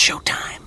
showtime.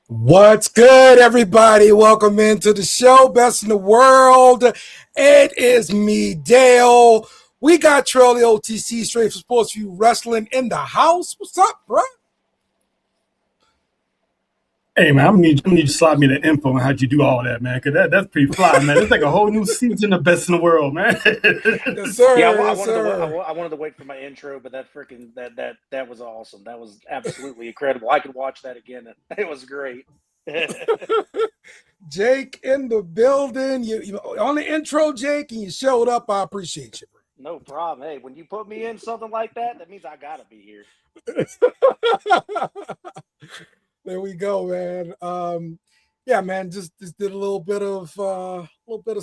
What's good, everybody? Welcome into the show, Best in the World. It is me, Dale. We got Trail the OTC, Straight for Sports View Wrestling in the house. What's up, bro? Hey, man, I'm gonna need you to slide me the info on how'd you do all that, man, because that's pretty fly, man. It's like a whole new season of Best in the World, man. Yes, sir. Yeah, I wanted to wait for my intro, but that freaking that was awesome. That was absolutely incredible. I could watch that again. It was great. Jake in the building. You on the intro, Jake, and you showed up. I appreciate you, bro. No problem. Hey, when you put me in something like that, that means I gotta be here. There we go, man. Yeah, man, just did a little bit of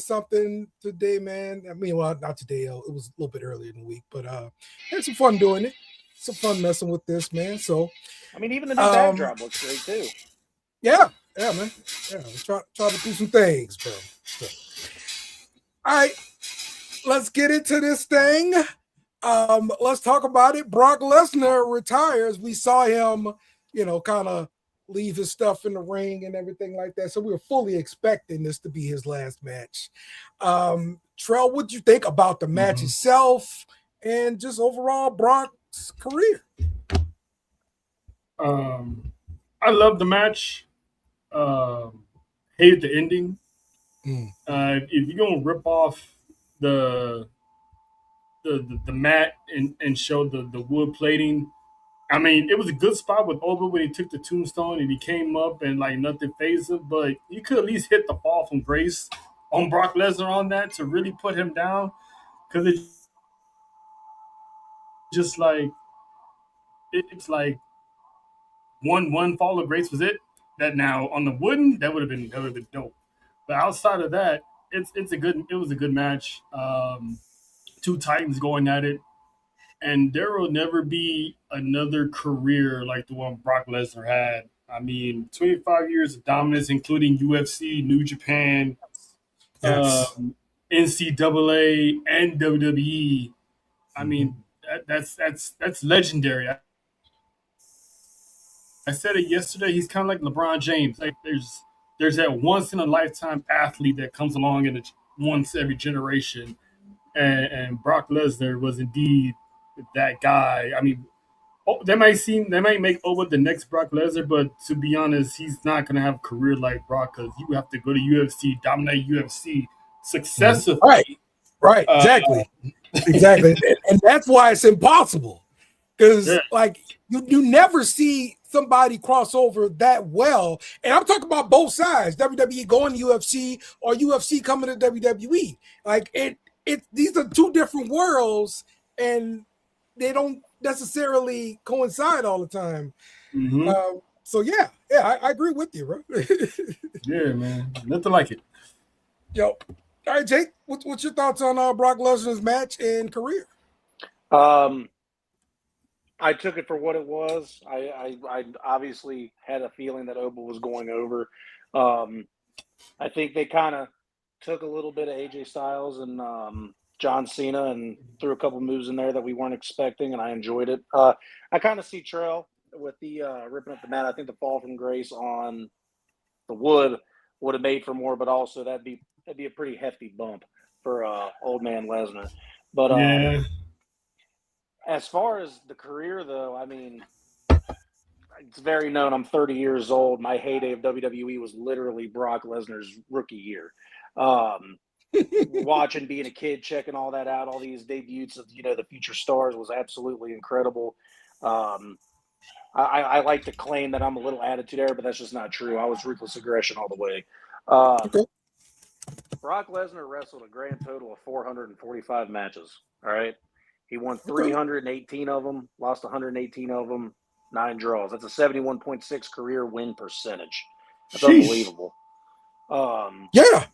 something today, man. I mean, well, not today. It was a little bit earlier in the week, but had some fun doing it. Some fun messing with this, man. So, I mean, even the new backdrop looks great too. Yeah, man. Yeah, try to do some things, bro. So, all right, let's get into this thing. Let's talk about it. Brock Lesnar retires. We saw him, kind of leave his stuff in the ring and everything like that. So we were fully expecting this to be his last match. Trell, what do you think about the match itself and just overall Brock's career? I love the match. Hate the ending. If you're gonna rip off the mat and show the wood plating, I mean, it was a good spot with Oba when he took the tombstone and he came up and like nothing phased him, but you could at least hit the fall from grace on Brock Lesnar on that to really put him down, because it's just like it's like one fall of grace was it. That now on the wooden that would have been dope, but outside of that, it was a good match. Two Titans going at it. And there will never be another career like the one Brock Lesnar had. I mean, 25 years of dominance, including UFC, New Japan, Yes. NCAA, and WWE. I mean, that's legendary. I said it yesterday. He's kind of like LeBron James. Like there's that once in a lifetime athlete that comes along in once every generation, and Brock Lesnar was indeed that guy. I mean, they might make Oba the next Brock Lesnar, but to be honest, he's not going to have a career like Brock, because you have to go to UFC, dominate UFC successively. Right, exactly. Exactly. And that's why it's impossible, because you never see somebody cross over that well. And I'm talking about both sides, WWE going to UFC or UFC coming to WWE. Like these are two different worlds, and they don't necessarily coincide all the time. So yeah, I agree with you, bro. Yeah, man, nothing like it. Yo, all right, Jake, what's your thoughts on Brock Lesnar's match and career? I took it for what it was. I obviously had a feeling that Oba was going over. I think they kind of took a little bit of AJ Styles and John Cena and threw a couple moves in there that we weren't expecting, and I enjoyed it. I kind of see Trail with the ripping up the mat. I think the fall from grace on the wood would have made for more, but also that'd be a pretty hefty bump for old man Lesnar. But as far as the career, though, I mean, it's very known. I'm 30 years old. My heyday of WWE was literally Brock Lesnar's rookie year. watching, being a kid, checking all that out, all these debuts of the future stars was absolutely incredible. I like to claim that I'm a little attitude era, but that's just not true. I was ruthless aggression all the way. Okay. Brock Lesnar wrestled a grand total of 445 matches. All right. He won Okay. 318 of them, lost 118 of them, 9 draws. That's a 71.6 career win percentage. That's unbelievable. Yeah.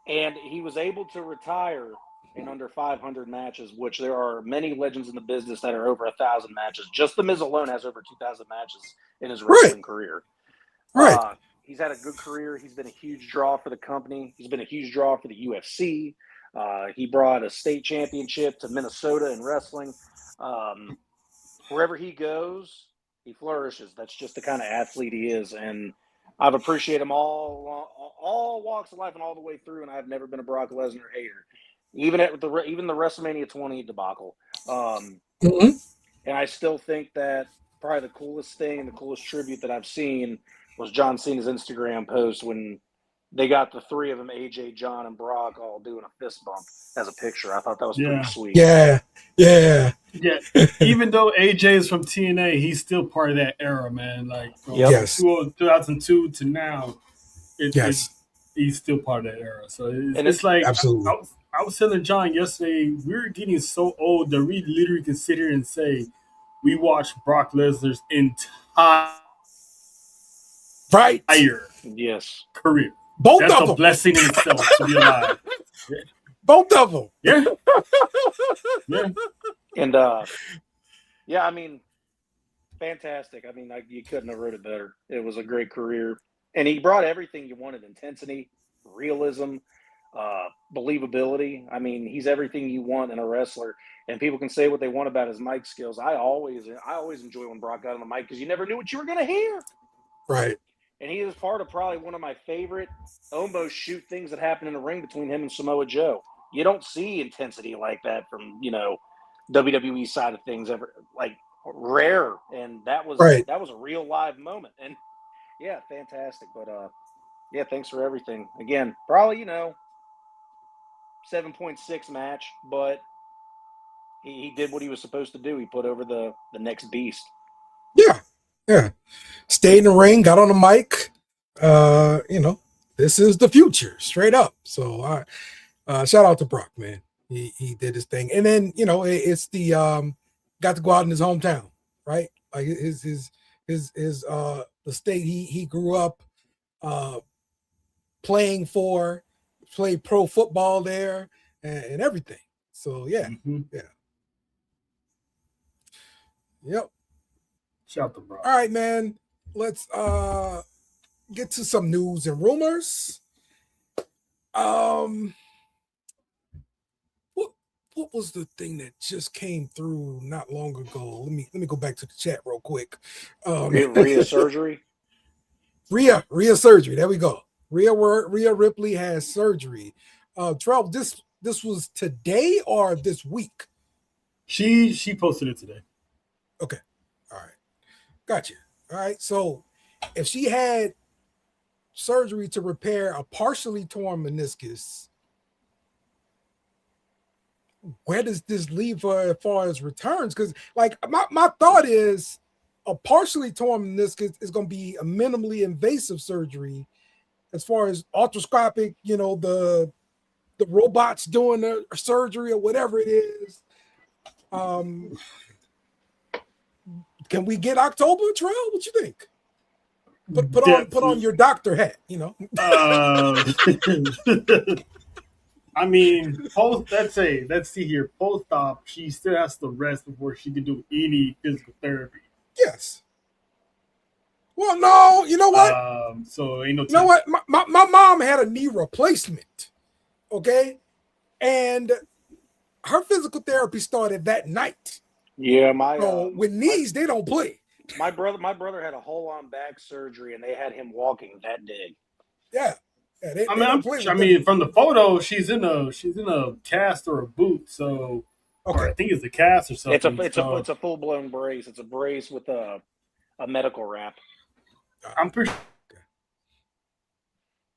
And he was able to retire in under 500 matches, which there are many legends in the business that are over 1,000 matches. Just The Miz alone has over 2,000 matches in his wrestling career. Right. He's had a good career. He's been a huge draw for the company. He's been a huge draw for the UFC. He brought a state championship to Minnesota in wrestling. Wherever he goes, he flourishes. That's just the kind of athlete he is. And I've appreciated him all walks of life and all the way through, and I've never been a Brock Lesnar hater. Even the WrestleMania 20 debacle. Mm-hmm. And I still think that probably the coolest thing and the coolest tribute that I've seen was John Cena's Instagram post when they got the 3 of them, AJ, John, and Brock, all doing a fist bump as a picture. I thought that was pretty sweet. Yeah. Even though AJ is from TNA, he's still part of that era, man. Like from 2002 to now, he's still part of that era. So it's like absolutely. I was telling John yesterday, we're getting so old that we literally can sit here and say we watched Brock Lesnar's entire career. That's a blessing in itself to be alive. Both of them. Yeah. And I mean, fantastic. I mean, you couldn't have wrote it better. It was a great career, and he brought everything you wanted: intensity, realism, believability. I mean, he's everything you want in a wrestler. And people can say what they want about his mic skills. I always enjoy when Brock got on the mic because you never knew what you were going to hear. Right. And he is part of probably one of my favorite almost shoot things that happen in the ring between him and Samoa Joe. You don't see intensity like that from, WWE side of things ever, like rare. And that was a real live moment. And yeah, fantastic. But thanks for everything. Again, probably, 7.6 match, but he did what he was supposed to do. He put over the next beast. Yeah. Stayed in the ring, got on the mic. This is the future, straight up. So shout out to Brock, man. He did his thing. And then, it's the got to go out in his hometown, right? Like his the state he grew up played pro football there and everything. So yeah. Yep. Shout out to Brock. All right, man. Let's get to some news and rumors. What was the thing that just came through not long ago? Let me go back to the chat real quick. Rhea surgery. Rhea surgery. There we go. Rhea Ripley has surgery. Trev, this was today or this week? She posted it today. Okay. All right. Gotcha. All right. So if she had surgery to repair a partially torn meniscus, where does this leave her as far as returns? Because like my thought is a partially torn meniscus is going to be a minimally invasive surgery as far as arthroscopic, the robots doing the surgery or whatever it is. Can we get October, Trell? What you think? Put on your doctor hat, I mean, let's see here. Post-op, she still has to rest before she can do any physical therapy. Yes. Well, no, you know what? So ain't no. You know what? My mom had a knee replacement, okay, and her physical therapy started that night. Yeah, with knees they don't play. My brother had a whole-on back surgery, and they had him walking that day. Yeah. I mean, from the photo, she's in a cast or a boot. So, or I think it's a cast or something. It's a full-blown brace. It's a brace with a medical wrap. I'm pretty.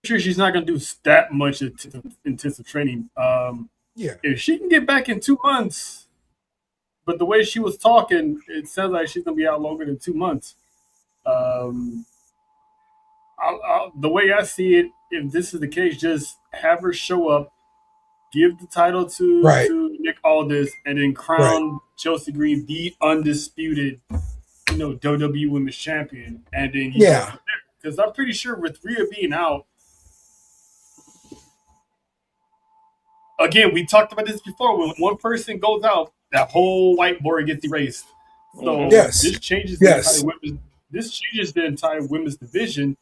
sure she's not going to do that much intensive training. Yeah. If she can get back in 2 months, but the way she was talking, it sounds like she's going to be out longer than 2 months. The way I see it, if this is the case, just have her show up, give the title to Nick Aldis, and then crown Chelsea Green the undisputed, WWE Women's Champion, and then you go from there. Because I'm pretty sure with Rhea being out, again, we talked about this before. When one person goes out, that whole whiteboard gets erased. So this changes the entire women's. This changes the entire women's division.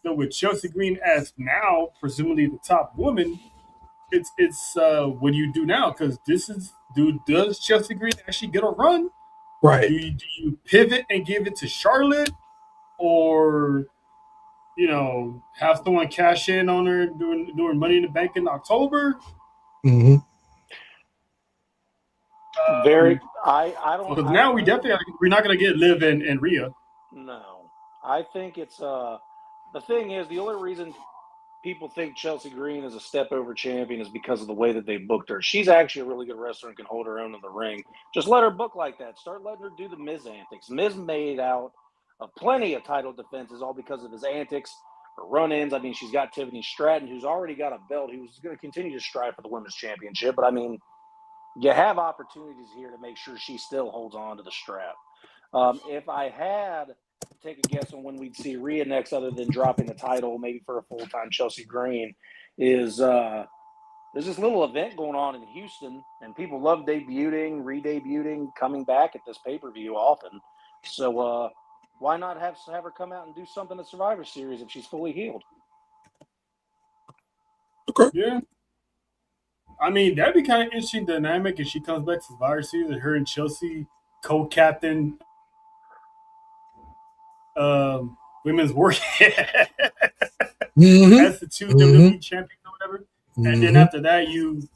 So with Chelsea Green as now presumably the top woman, it's what do you do now? Because does Chelsea Green actually get a run? Right. Do you pivot and give it to Charlotte, or have someone cash in on her doing Money in the Bank in October? Mm-hmm. I don't. Because now we're not going to get Liv and Rhea. No, I think it's the thing is, the only reason people think Chelsea Green is a step over champion is because of the way that they booked her. She's actually a really good wrestler and can hold her own in the ring. Just let her book like that. Start letting her do the Miz antics. Miz made out of plenty of title defenses all because of his antics, her run-ins. I mean, she's got Tiffany Stratton, who's already got a belt, who's going to continue to strive for the women's championship. But I mean, you have opportunities here to make sure she still holds on to the strap. If I had to take a guess on when we'd see Rhea next, other than dropping the title, maybe for a full-time Chelsea Green, is there's this little event going on in Houston, and people love debuting, re-debuting, coming back at this pay-per-view often. So why not have her come out and do something at Survivor Series if she's fully healed? Okay. Yeah. I mean, that'd be kind of interesting dynamic if she comes back to Survivor Series and her and Chelsea co-captain women's work as the two WWE champions or whatever. And then after that, you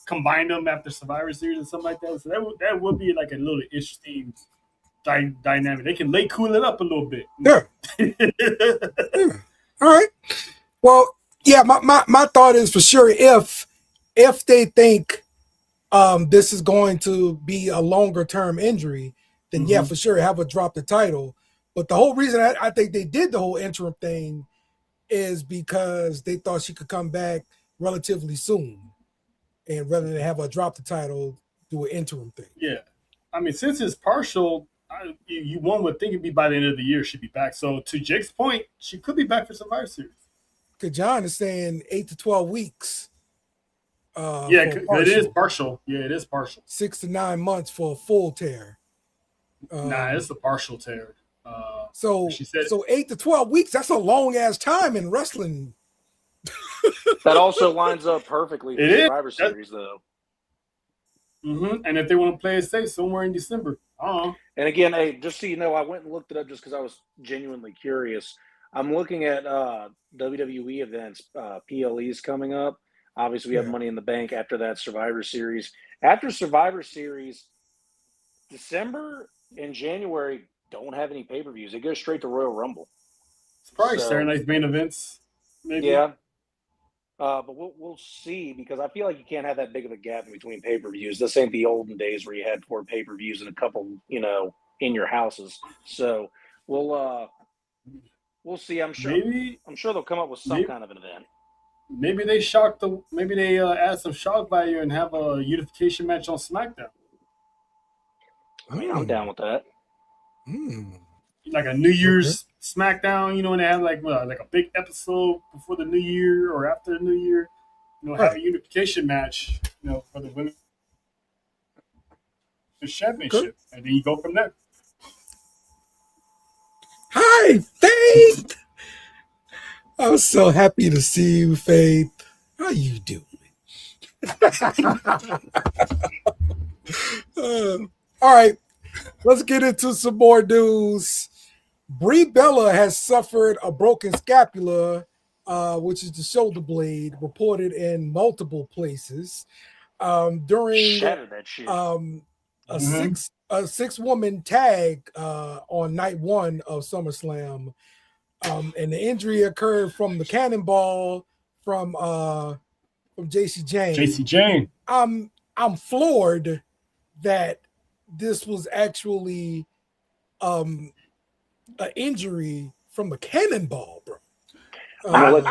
combine them after Survivor Series or something like that. So that would be like a little interesting dynamic. They can cool it up a little bit. Yeah. Yeah. All right. Well, yeah, my thought is for sure if they think this is going to be a longer term injury, then yeah, for sure have her drop the title. But the whole reason I think they did the whole interim thing is because they thought she could come back relatively soon, and rather than have her drop the title, do an interim thing. Yeah, I mean, since it's partial, one would think it'd be by the end of the year she'd be back. So to Jake's point, she could be back for Survivor Series. Because John is saying 8 to 12 weeks. It is partial. Yeah, it is partial. 6 to 9 months for a full tear. It's a partial tear. So 8 to 12 weeks, that's a long ass time in wrestling. That also lines up perfectly for Survivor Series, though. And if they want to play it safe, somewhere in December. And again, hey, just so you know, I went and looked it up just because I was genuinely curious. I'm looking at WWE events, PLEs coming up. Obviously, we have Money in the Bank. After that, Survivor Series. After Survivor Series, December and January don't have any pay-per-views. They go straight to Royal Rumble. It's probably Saturday night's main events, maybe. Yeah. But we'll see, because I feel like you can't have that big of a gap in between pay-per-views. This ain't the olden days where you had 4 pay-per-views and a couple, in your houses. So we'll see. I'm sure they'll come up with some kind of an event. Maybe they add some shock value and have a unification match on SmackDown. I mean, I'm down with that. Like a New Year's SmackDown, and they have like a big episode before the New Year or after the New Year. Have a unification match, for the women's championship, and then you go from there. Hi, Faith. I was so happy to see you, Faith. How you doing? All right, let's get into some more news. Brie Bella has suffered a broken scapula, which is the shoulder blade, reported in multiple places during a six-woman tag on night 1 of SummerSlam. And the injury occurred from the cannonball from JC Jane. JC Jane. I'm floored that this was actually an injury from a cannonball, bro. I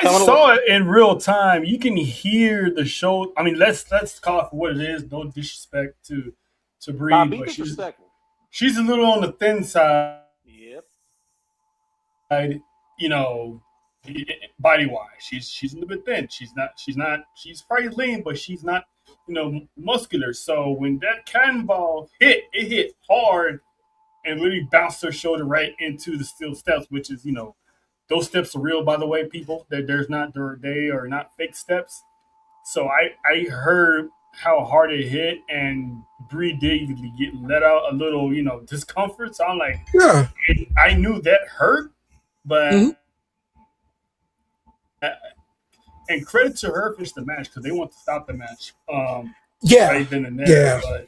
saw it in real time. You can hear the show. I mean, let's call it for what it is. No disrespect to Bree, but she's a little on the thin side. Yep. You know, body wise, she's a little bit thin. She's probably lean, but she's not, muscular. So when that cannonball hit, it hit hard and really bounced her shoulder right into the steel steps, which is, those steps are real, by the way, people. They are not fake steps. So I heard how hard it hit, and Bree did get let out a little, discomfort. So I'm like, yeah, I knew that hurt, but and credit to her finish the match because they want to stop the match. Right then and there. Yeah. But,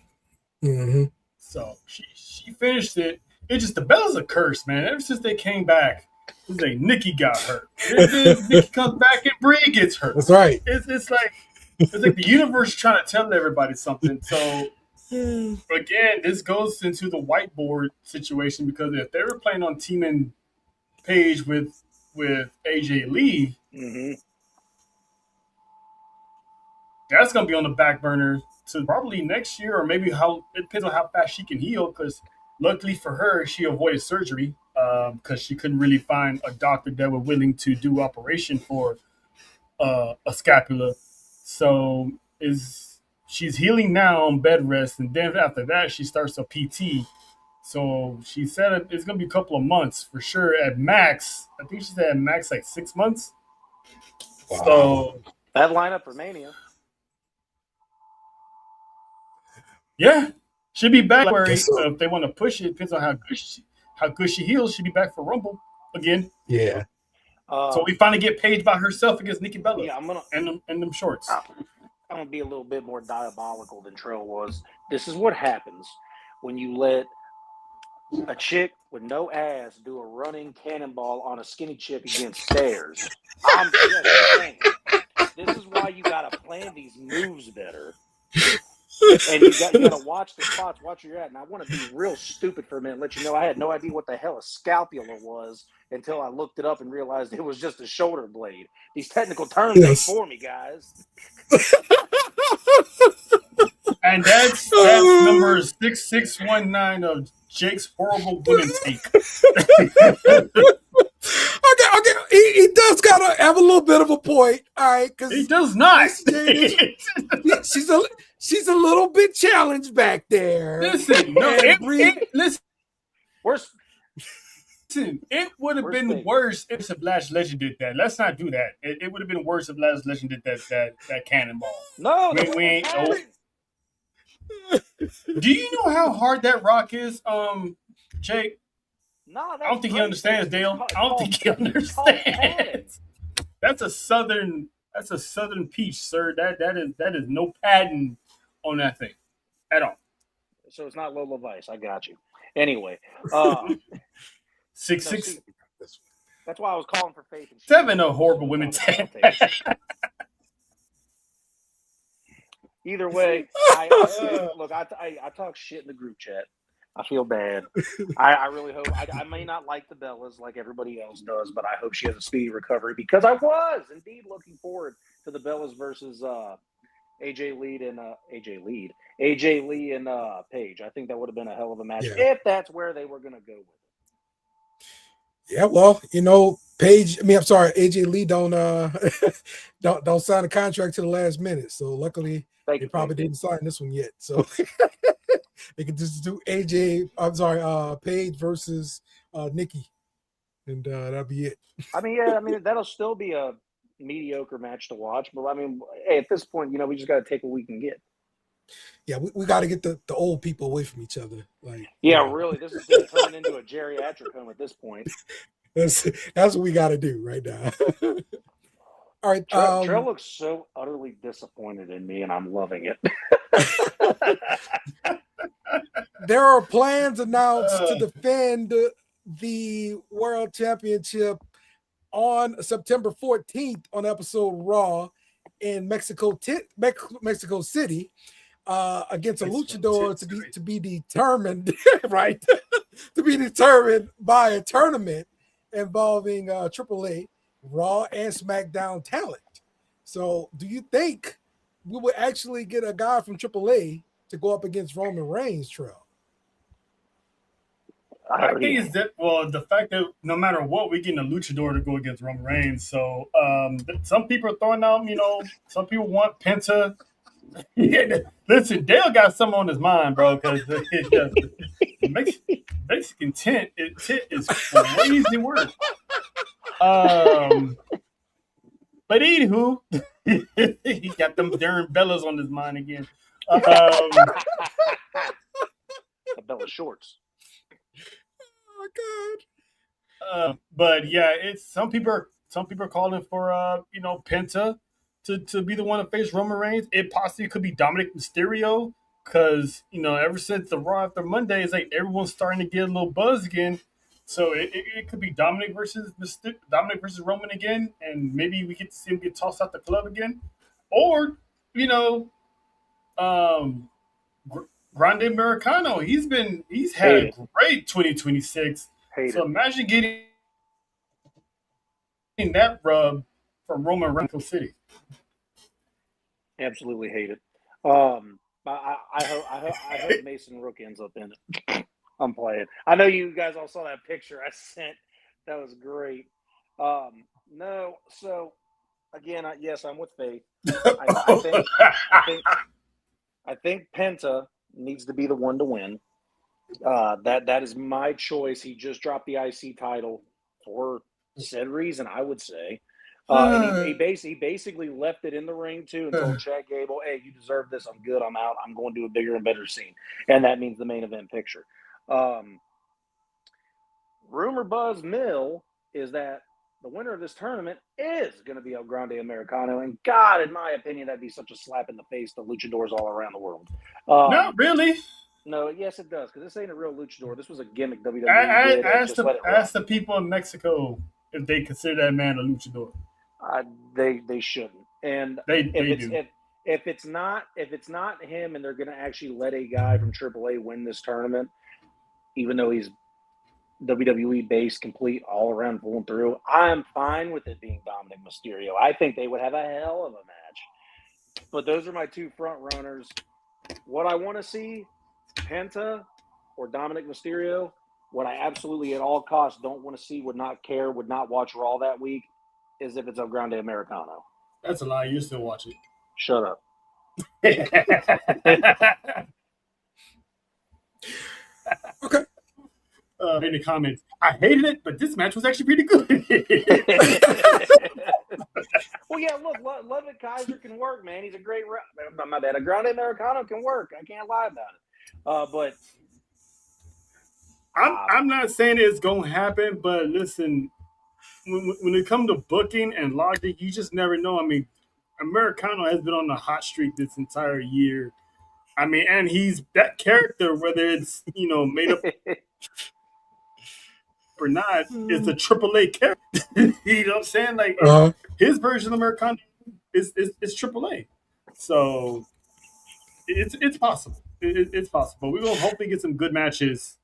so she finished it. It's just the Bella's a curse, man. Ever since they came back, it's like Nikki got hurt. Nikki comes back and Bree gets hurt. That's right. It's like the universe trying to tell everybody something. So again, this goes into the whiteboard situation because if they were playing on teaming Paige with AJ Lee, that's gonna be on the back burner to probably next year, or maybe it depends on how fast she can heal. Because luckily for her, she avoided surgery because she couldn't really find a doctor that was willing to do operation for a scapula. So she's healing now on bed rest, and then after that she starts a PT. So she said it's gonna be a couple of months for sure at max. I think she said at max like 6 months. Wow. So that lineup for Mania. Yeah, she'll be back where if they want to push it. Depends on how good she heals. She'll be back for Rumble again. Yeah. So we finally get Paige by herself against Nikki Bella. Yeah, and them shorts. I'm gonna be a little bit more diabolical than Trell was. This is what happens when you let a chick with no ass do a running cannonball on a skinny chick against stairs. I'm just saying. This is why you gotta plan these moves better. And you gotta watch the spots, watch where you're at. And I want to be real stupid for a minute, let you know I had no idea what the hell a scapula was until I looked it up and realized it was just a shoulder blade. These technical terms ain't for me, guys. And that's number 6619 of Jake's horrible women take. Okay. He does gotta have a little bit of a point, all right? Because he does not. She's a little bit challenged back there. Listen, it would have been worse if Lash Legend did that. Let's not do that. It would have been worse if Lash Legend did that cannonball. No, we ain't. Do you know how hard that rock is, Jake? No, I don't think he understands, Dale. I don't think he understands. That's a southern peach, sir. That is no padding on that thing at all. So it's not Lola Vice. I got you. Anyway, 6'6". That's why I was calling for Faith. 7 of horrible women. Either way, I talk shit in the group chat. I feel bad. I really hope. I may not like the Bellas like everybody else does, but I hope she has a speedy recovery because I was indeed looking forward to the Bellas versus AJ Lee and Paige. I think that would have been a hell of a match if that's where they were going to go with it. Yeah, well, AJ Lee don't sign a contract to the last minute, so luckily they probably didn't sign this one yet. So they can just do Paige versus Nikki, and that'll be it. That'll still be a mediocre match to watch, but hey, at this point, we just got to take what we can get. Yeah, we got to get the old people away from each other. Really, this is turning into a geriatric home at this point. That's what we got to do right now. All right, Trell looks so utterly disappointed in me, and I'm loving it. There are plans announced to defend the World Championship on September 14th on episode Raw in Mexico City against a luchador to be determined, right? To be determined by a tournament involving AAA, Raw, and SmackDown talent. So, do you think we would actually get a guy from AAA to go up against Roman Reigns, Trell? I think it's that. Well, the fact that no matter what, we getting a luchador to go against Roman Reigns. So some people are throwing out. Some people want Penta. Listen, Dale got something on his mind, bro. Because Mexican tit is crazy work. But anywho, he got them Darren Bellas on his mind again. Bella shorts. Oh God. But yeah, it's some people are calling for Penta to be the one to face Roman Reigns. It possibly could be Dominic Mysterio because ever since the Raw after Monday, it's like everyone's starting to get a little buzz again. So it could be Dominic versus Roman again, and maybe we get to see him get tossed out the club again, or Grande Americano. He's had a great 2026. So imagine getting that rub from Roman Reigns City. Absolutely hate it. I hope Mason Rook ends up in it. I'm playing. I know you guys all saw that picture I sent. That was great. No, so again, yes, I'm with Faith. I think Penta needs to be the one to win. That is my choice. He just dropped the IC title for said reason, I would say. And he basically left it in the ring too and told Chad Gable, "Hey, you deserve this. I'm good. I'm out. I'm going to do a bigger and better scene," and that means the main event picture. Rumor buzz mill is that the winner of this tournament is going to be El Grande Americano, and God, in my opinion, that'd be such a slap in the face to luchadors all around the world. Not really. No, yes, it does, because this ain't a real luchador. This was a gimmick WWE did. I asked the people in Mexico if they consider that man a luchador. They shouldn't, and they do. If it's not him, and they're going to actually let a guy from AAA win this tournament, even though he's WWE based, complete, all around, pulling through, I'm fine with it being Dominic Mysterio. I think they would have a hell of a match. But those are my two front runners. What I want to see, Penta or Dominic Mysterio. What I absolutely at all costs don't want to see, would not care, would not watch Raw that week, is if it's El Grande Americano. That's a lie. You still watch it. Shut up. Okay. In the comments, I hated it, but this match was actually pretty good. Well, yeah, look, Ludwig Kaiser can work, man. He's a great my bad. A Grande Americano can work. I can't lie about it. But I'm not saying it's gonna happen, but listen, when it comes to booking and logic, you just never know. I mean, Americano has been on the hot streak this entire year. I mean, and he's that character, whether it's made up or not, it's a AAA character. You know what I'm saying? Like his version of Americano is AAA. So it's possible. It's possible. We're gonna hopefully get some good matches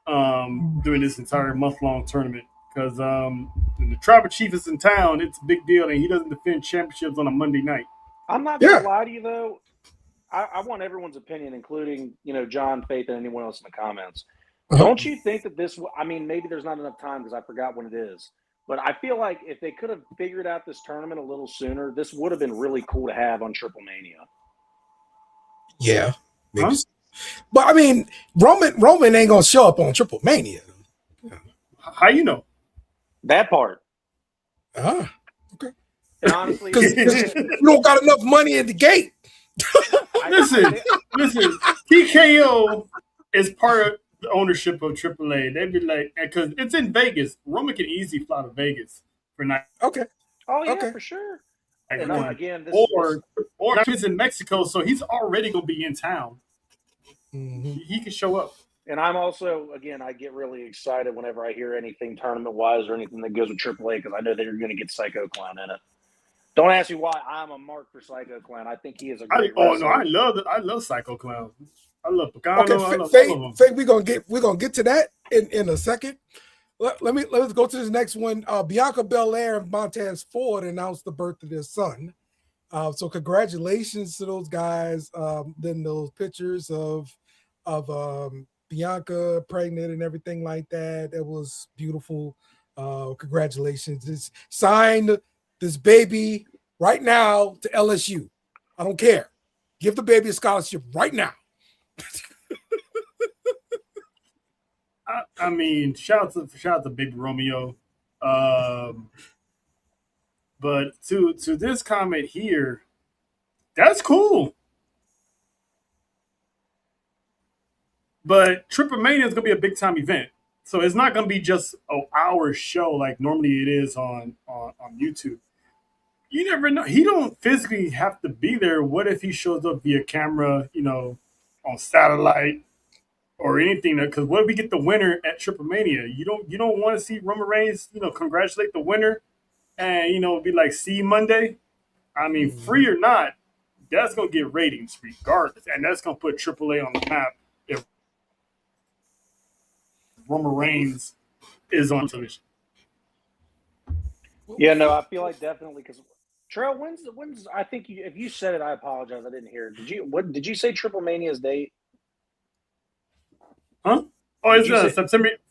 during this entire month-long tournament, because the Tribal Chief is in town. It's a big deal, and he doesn't defend championships on a Monday night. I'm not gonna lie to you though. I want everyone's opinion, including John, Faith, and anyone else in the comments. Don't you think that this? I mean, maybe there's not enough time because I forgot when it is. But I feel like if they could have figured out this tournament a little sooner, this would have been really cool to have on Triple Mania. Yeah, maybe. But I mean, Roman ain't gonna show up on Triple Mania. How you know? That part. Okay. And honestly, because you don't got enough money at the gate. Listen. TKO is part of the ownership of AAA. They'd be like, because it's in Vegas. Roman can easily fly to Vegas for night. Okay. Oh yeah, okay. for sure. And again, or he's in Mexico, so he's already gonna be in town. Mm-hmm. He can show up. And I'm also, again, I get really excited whenever I hear anything tournament-wise or anything that goes with AAA because I know they're going to get Psycho Clown in it. Don't ask me why I'm a mark for Psycho Clown. I think he is a great wrestler. I love Psycho Clown. I love Picano. Okay, I love all of them. Faye, we're gonna get to that in a second. Let's go to this next one. Bianca Belair and Montez Ford announced the birth of their son. So congratulations to those guys. Then those pictures of Bianca pregnant and everything like that. It was beautiful. Congratulations. It's signed this baby right now to LSU. I don't care. Give the baby a scholarship right now. I mean, shout out to Big Romeo. But to this comment here, that's cool. But Triple Mania is gonna be a big time event, so it's not gonna be just an hour show like normally it is on YouTube. You never know. He don't physically have to be there. What if he shows up via camera, on satellite or anything? Because what if we get the winner at Triple Mania? You don't want to see Roman Reigns, congratulate the winner and be like, see you Monday. I mean, free or not, that's gonna get ratings regardless, and that's gonna put AAA on the map if Roman Reigns is on television. Yeah, no, I feel like definitely because Trail, when's I think if you said it, I apologize, I didn't hear it. Did you say Triple Mania's date? Huh? Oh, it's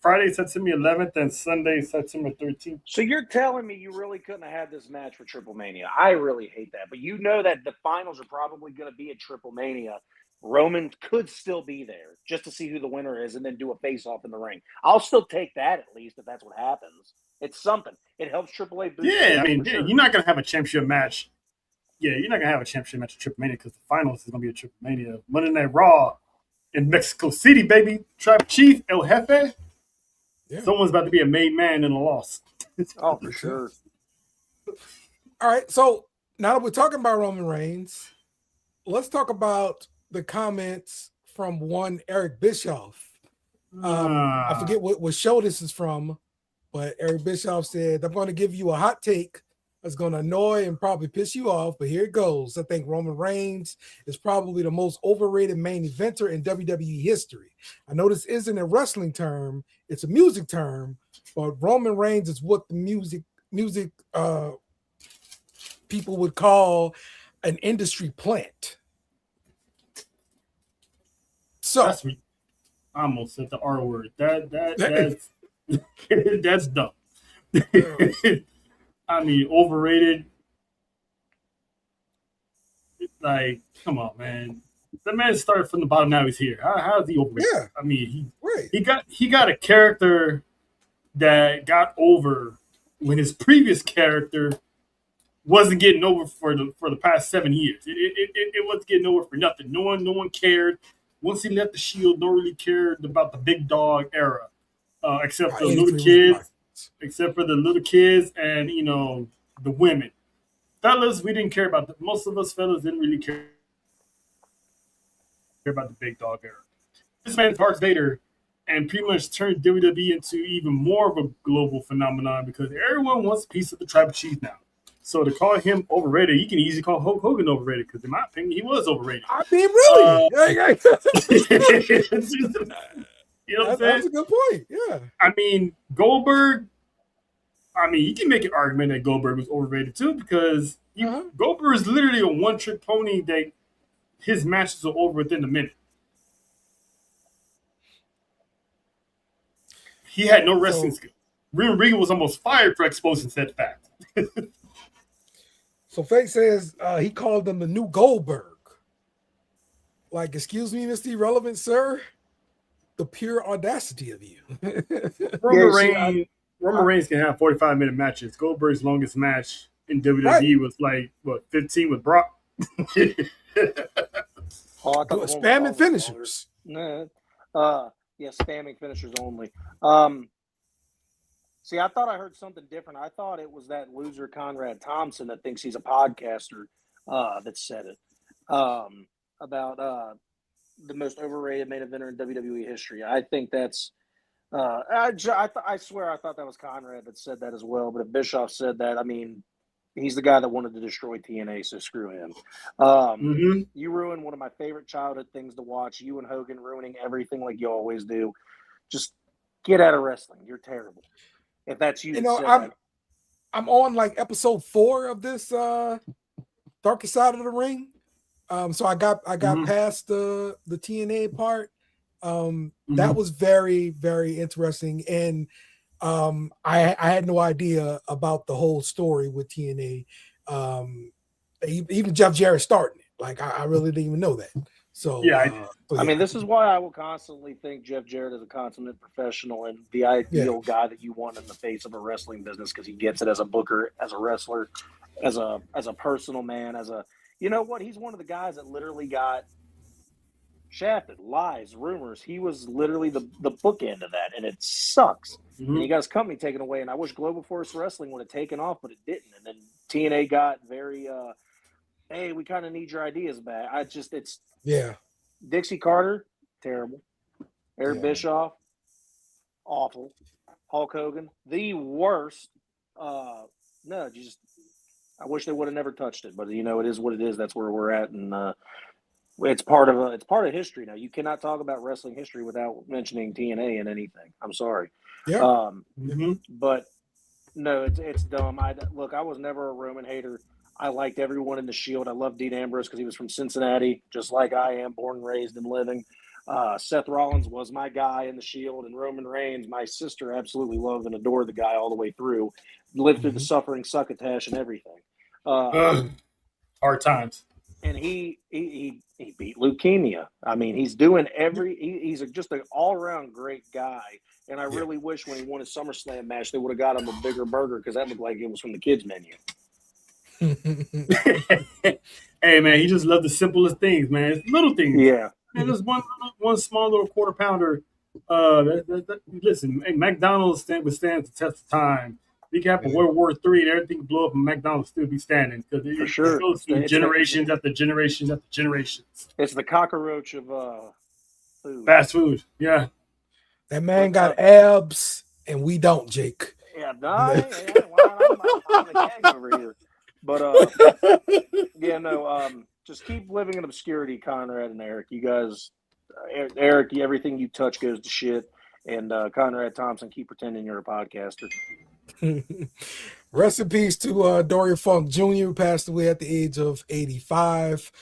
Friday, September 11th, and Sunday, September 13th. So you're telling me you really couldn't have had this match for Triple Mania? I really hate that, but you know that the finals are probably going to be at Triple Mania. Roman could still be there just to see who the winner is and then do a face-off in the ring. I'll still take that at least if that's what happens. It's something. It helps AAA boost. Yeah, I mean, sure. You're not going to have a championship match. Yeah, you're not going to have a championship match at Triple Mania because the finals is going to be a Triple Mania. Monday Night Raw in Mexico City, baby. Tribal Chief, El Jefe. Yeah. Someone's about to be a made man in a loss. Oh, for sure. All right, so now that we're talking about Roman Reigns, let's talk about the comments from one Eric Bischoff. I forget what show this is from, but Eric Bischoff said, I'm going to give you a hot take that's going to annoy and probably piss you off, but here it goes. I think Roman Reigns is probably the most overrated main eventer in WWE history. I know this isn't a wrestling term, it's a music term, but Roman Reigns is what the music people would call an industry plant. So I almost said the R word. That's that's dumb. I mean, overrated. Like, come on, man. The man started from the bottom. Now he's here. How is he overrated? Yeah. I mean, he got a character that got over when his previous character wasn't getting over for the past 7 years. It wasn't getting over for nothing. No one cared. Once he left the Shield, no one really cared about the big dog era, except for the little kids and the women. Fellas, we didn't care about that. Most of us fellas didn't really care about the big dog era. This man Darth Vader and pretty much turned WWE into even more of a global phenomenon because everyone wants a piece of the tribal chief now. So to call him overrated, you can easily call Hulk Hogan overrated because, in my opinion, he was overrated. I mean, really? You know what I'm saying? That's a good point. Yeah. I mean, Goldberg. I mean, you can make an argument that Goldberg was overrated too because Goldberg is literally a one-trick pony that his matches are over within a minute. He had no wrestling skill. Regan was almost fired for exposing said fact. So Fake says he called them the new Goldberg. Like, excuse me, Mr. Irrelevant, sir. The pure audacity of you. Roman Reigns can have 45-minute matches. Goldberg's longest match in WWE was like 15 with Brock. Spamming finishers. Spamming finishers only. See, I thought I heard something different. I thought it was that loser Conrad Thompson that thinks he's a podcaster that said it about the most overrated main eventer in WWE history. I think that's. I swear I thought that was Conrad that said that as well. But if Bischoff said that, I mean, he's the guy that wanted to destroy TNA, so screw him. You ruined one of my favorite childhood things to watch. You and Hogan ruining everything like you always do. Just get out of wrestling. You're terrible. If that's you, I'm on like episode 4 of this Darkest Side of the Ring. So I got past the TNA part. That was very, very interesting. And I had no idea about the whole story with TNA. Even Jeff Jarrett starting it. Like I really didn't even know that. So yeah, I mean, this is why I will constantly think Jeff Jarrett is a consummate professional and the ideal guy that you want in the face of a wrestling business, because he gets it as a booker, as a wrestler, as a personal man, you know what? He's one of the guys that literally got shafted, lies, rumors. He was literally the bookend of that, and it sucks. And he got his company taken away, and I wish Global Force Wrestling would have taken off, but it didn't. And then TNA got very, hey, we kind of need your ideas back. Dixie Carter, terrible. Eric Bischoff, awful. Hulk Hogan, the worst. I wish they would have never touched it, but it is what it is. That's where we're at, and it's part of history now. You cannot talk about wrestling history without mentioning TNA in anything. I'm sorry. Yeah. But no, it's dumb. I was never a Roman hater. I liked everyone in the Shield. I loved Dean Ambrose because he was from Cincinnati, just like I am, born and raised and living. Seth Rollins was my guy in the Shield, and Roman Reigns, my sister absolutely loved and adored the guy all the way through. Lived through the suffering, succotash, and everything. Hard times. And he beat leukemia. I mean, he's doing he's just an all-around great guy. And I really wish when he won his SummerSlam match, they would have got him a bigger burger, because that looked like it was from the kids' menu. Hey, man, he just loved the simplest things, man. It's little things. Yeah. And there's one small little quarter pounder. Listen, hey, McDonald's would stand the test of time. You can have a World War III and everything blow up, and McDonald's still be standing, because it goes through generations after generations after generations. It's the cockroach of food. Fast food, yeah. That man got abs, and we don't, Jake. Yeah, I'm the king over here. But just keep living in obscurity, Conrad and Eric. You guys, Eric, everything you touch goes to shit. And Conrad Thompson, keep pretending you're a podcaster. Rest in peace to Dory Funk Jr., who passed away at the age of 85.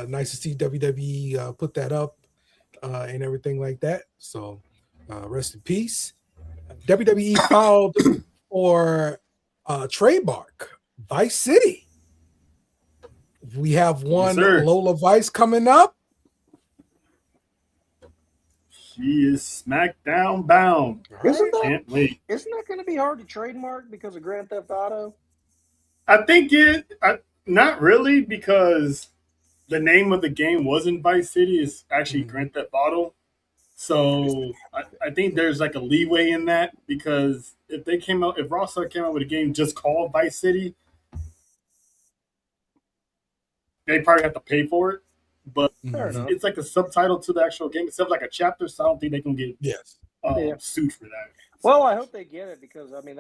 Nice to see WWE put that up and everything like that. So rest in peace. WWE filed for trademark Vice City. We have one Lola Vice coming up. She is SmackDown bound. Can't wait. Isn't that going to be hard to trademark because of Grand Theft Auto? I think not really, because the name of the game wasn't Vice City. It's actually Grand Theft Auto. So I think there's like a leeway in that, because if Rockstar came out with a game just called Vice City, they probably have to pay for it. But it's like a subtitle to the actual game. It's like a chapter, so I don't think they can get sued for that. Well, I hope they get it, because I mean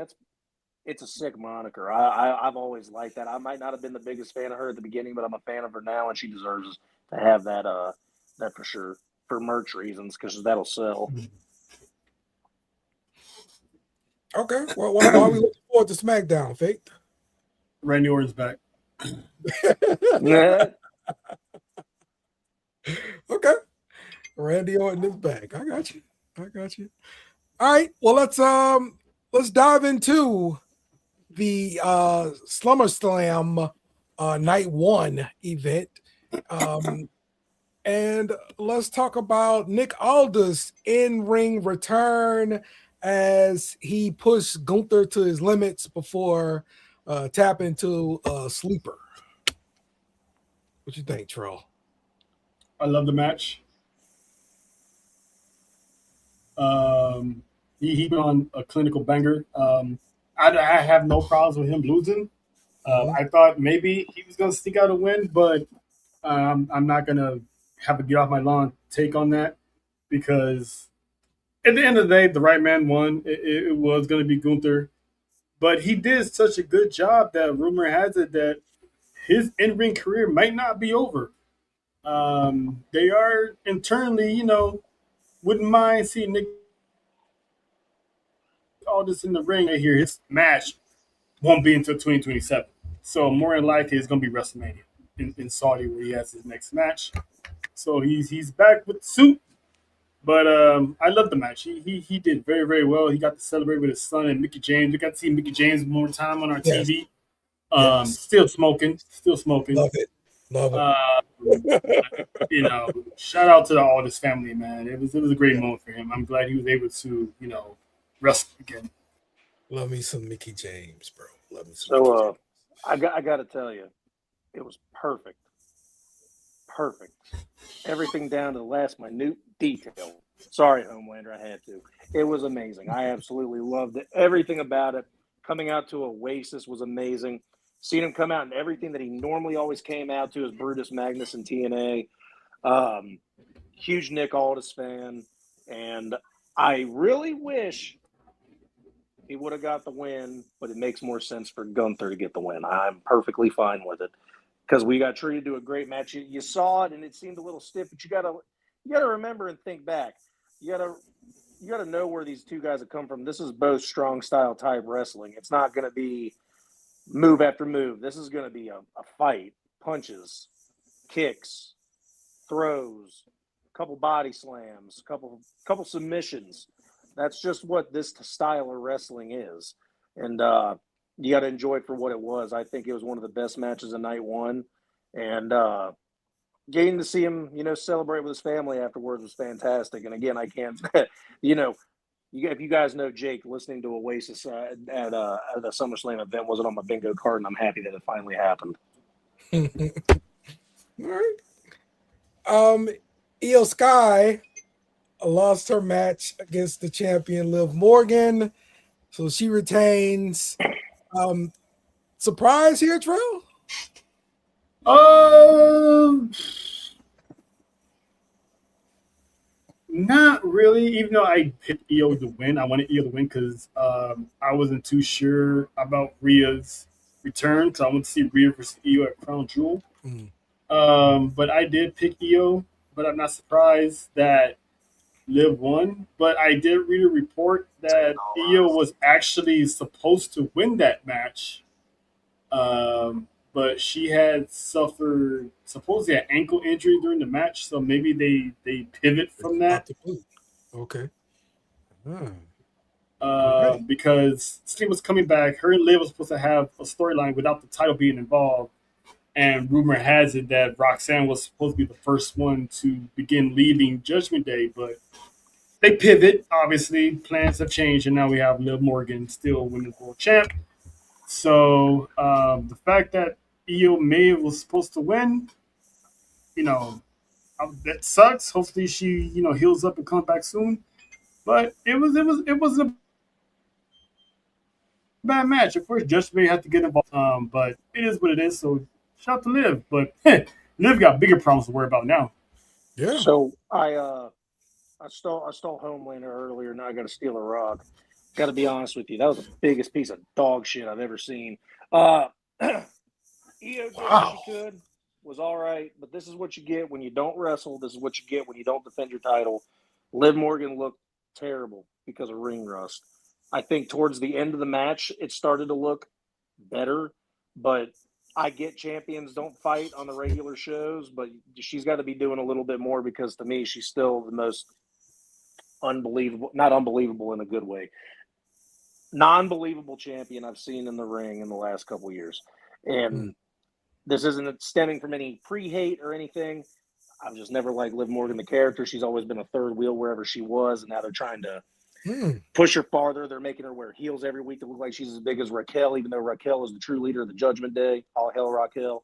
it's a sick moniker. I've always liked that. I might not have been the biggest fan of her at the beginning, but I'm a fan of her now, and she deserves to have that for sure, for merch reasons, because that'll sell. Okay. Well, why are we looking forward to SmackDown, Fake? Randy Orton's back. Okay. Randy Orton is back. I got you. All right. Well, let's dive into the SummerSlam Night 1 event. And let's talk about Nick Aldis' in-ring return as he pushed Gunther to his limits before tapping into a sleeper. What you think, Troll? I love the match. He put on a clinical banger. I have no problems with him losing. I thought maybe he was going to sneak out a win, but I'm not going to have a get off my lawn take on that because at the end of the day, the right man won. It was going to be Gunther, but he did such a good job that rumor has it that his in-ring career might not be over. They are internally, wouldn't mind seeing Nick Aldis in the ring. I hear his match won't be until 2027. So more than likely, it's going to be WrestleMania in Saudi where he has his next match. So he's back with the suit. But I love the match. He did very, very well. He got to celebrate with his son and Mickey James. We got to see Mickey James more time on our TV. Yes. Still smoking. Love it. Shout out to the Aldis family, man. It was a great moment for him. I'm glad he was able to, wrestle again. Love me some Mickey James, bro. Love me some. So I got to tell you, it was perfect. Perfect. Everything down to the last minute detail. Sorry, Homelander, I had to. It was amazing. I absolutely loved it. Everything about it. Coming out to Oasis was amazing. Seeing him come out and everything that he normally always came out to as Brutus Magnus in TNA. Huge Nick Aldis fan. And I really wish he would have got the win, but it makes more sense for Gunther to get the win. I'm perfectly fine with it because we got treated to a great match. You saw it and it seemed a little stiff, but you gotta remember and think back. You gotta know where these two guys have come from. This is both strong style type wrestling. It's not going to be move after move. This is going to be a fight, punches, kicks, throws, a couple body slams, couple submissions. That's just what this style of wrestling is. And you got to enjoy it for what it was. I think it was one of the best matches of night one. And getting to see him, celebrate with his family afterwards was fantastic. And again, I can't, if you guys know Jake, listening to Oasis at a SummerSlam event wasn't on my bingo card, and I'm happy that it finally happened. All right. Io Sky lost her match against the champion Liv Morgan, so she retains. Surprise here, Trill? Not really. Even though I picked Io to win, I wanted Io to win because I wasn't too sure about Rhea's return. So I want to see Rhea versus Io at Crown Jewel. But I did pick Io, but I'm not surprised that Liv won. But I did read a report that Io was actually supposed to win that match. But she had suffered supposedly an ankle injury during the match, so maybe they pivot from that. Okay. Because Steam was coming back, her and Liv was supposed to have a storyline without the title being involved, and rumor has it that Roxanne was supposed to be the first one to begin leading Judgment Day, but they pivot. Obviously, plans have changed, and now we have Liv Morgan still women's world champ. So the fact that Io May was supposed to win, that sucks. Hopefully she, heals up and comes back soon. But it was a bad match. Of course, Judgment Day had to get involved. But it is what it is. So shout out to Liv. But Liv got bigger problems to worry about now. Yeah. So I stole Homelander earlier. Now I got to steal a rock. Got to be honest with you, that was the biggest piece of dog shit I've ever seen. Io did what she could, was all right, but this is what you get when you don't wrestle. This is what you get when you don't defend your title. Liv Morgan looked terrible because of ring rust. I think towards the end of the match, it started to look better, but I get champions don't fight on the regular shows, but she's got to be doing a little bit more because to me, she's still the most unbelievable, not unbelievable in a good way, non-believable champion I've seen in the ring in the last couple of years. And this isn't stemming from any pre-hate or anything. I've just never liked Liv Morgan, the character. She's always been a third wheel wherever she was, and now they're trying to push her farther. They're making her wear heels every week to look like she's as big as Raquel, even though Raquel is the true leader of the Judgment Day. All hail Raquel.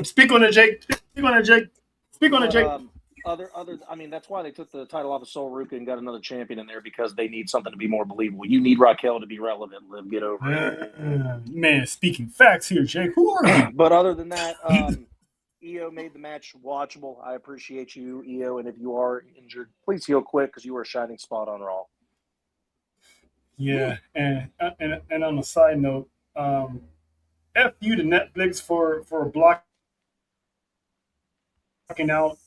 Speak on it, Jake. I mean, that's why they took the title off of Sol Ruca and got another champion in there because they need something to be more believable. You need Raquel to be relevant. Liv, get over it. Man, speaking facts here, Jake. Who are you? But other than that, EO made the match watchable. I appreciate you, EO, and if you are injured, please heal quick because you were a shining spot on Raw. Yeah, and on a side note, F you to Netflix for blocking out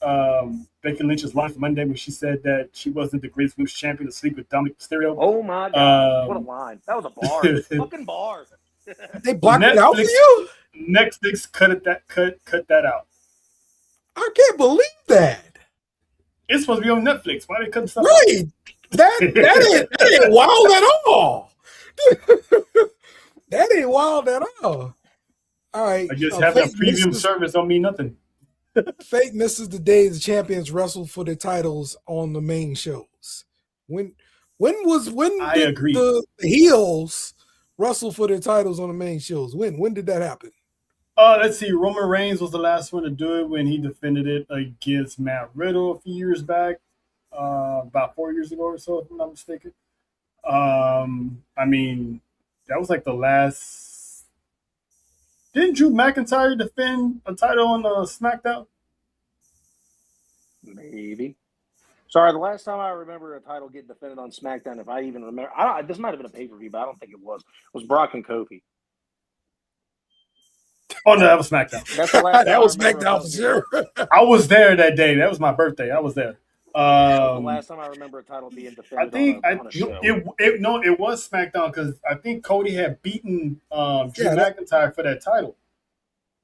Becky Lynch's line for Monday when she said that she wasn't the greatest women's champion to sleep with Dominic Mysterio. Oh my God, what a line. That was a bar. Fucking bar. They blocked it out for you? Netflix cut that out. I can't believe that. It's supposed to be on Netflix. Why they cut stuff Right. That ain't wild at all. That ain't wild at all. All right. I guess having a premium service don't mean nothing. Fate misses the days the champions wrestle for their titles on the main shows. When I agree. The heels wrestle for their titles on the main shows? When did that happen? Let's see. Roman Reigns was the last one to do it when he defended it against Matt Riddle a few years back, about 4 years ago or so, if I'm not mistaken. I mean, that was like the last. Didn't Drew McIntyre defend a title on SmackDown? Maybe. Sorry, the last time I remember a title getting defended on SmackDown, if I even remember, this might have been a pay-per-view, but I don't think it was Brock and Kofi. Oh, no, that was SmackDown. That's the last that was SmackDown for sure. I was there that day. That was my birthday. I was there. The last time I remember a title being defended on a show. It was SmackDown because I think Cody had beaten Drew McIntyre for that title.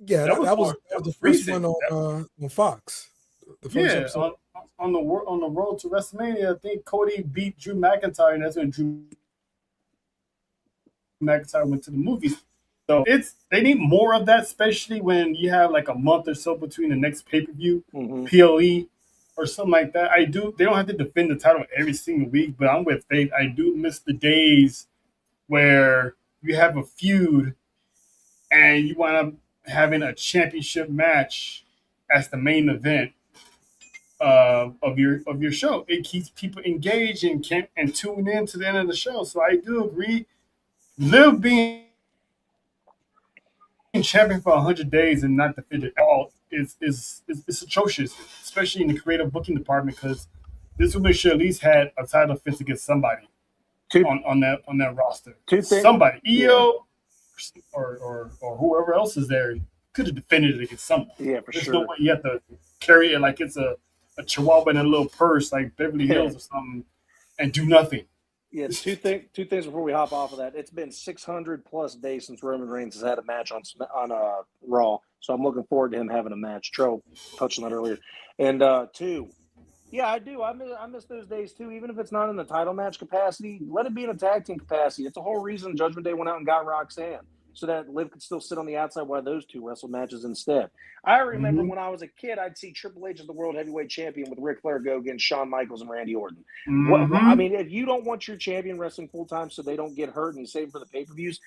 Yeah, that was the first one on Fox. The first episode. On the road to WrestleMania, I think Cody beat Drew McIntyre, and that's when Drew McIntyre went to the movies. So they need more of that, especially when you have like a month or so between the next pay-per-view, PLE, or something like that. They don't have to defend the title every single week, but I'm with Faith. I do miss the days where you have a feud and you wind up having a championship match as the main event of your show. It keeps people engaged and tune in to the end of the show. So I do agree. Liv being champion for 100 days and not defend it at all is atrocious, especially in the creative booking department, because this woman should at least had a title defense against somebody on that roster. Somebody, EO or whoever else is there, could have defended it against someone. Yeah, for There's sure. no way you have to carry it like it's a chihuahua in a little purse like Beverly Hills or something and do nothing. Yeah, two things before we hop off of that. It's been 600 plus days since Roman Reigns has had a match on Raw, so I'm looking forward to him having a match. Tro touched on that earlier. And two, yeah, I do. I miss those days too. Even if it's not in the title match capacity, let it be in a tag team capacity. It's the whole reason Judgment Day went out and got Roxanne, so that Liv could still sit on the outside while those two wrestle matches instead. I remember when I was a kid, I'd see Triple H as the World Heavyweight Champion with Ric Flair go against Shawn Michaels and Randy Orton. I mean, if you don't want your champion wrestling full-time so they don't get hurt and you save for the pay-per-views,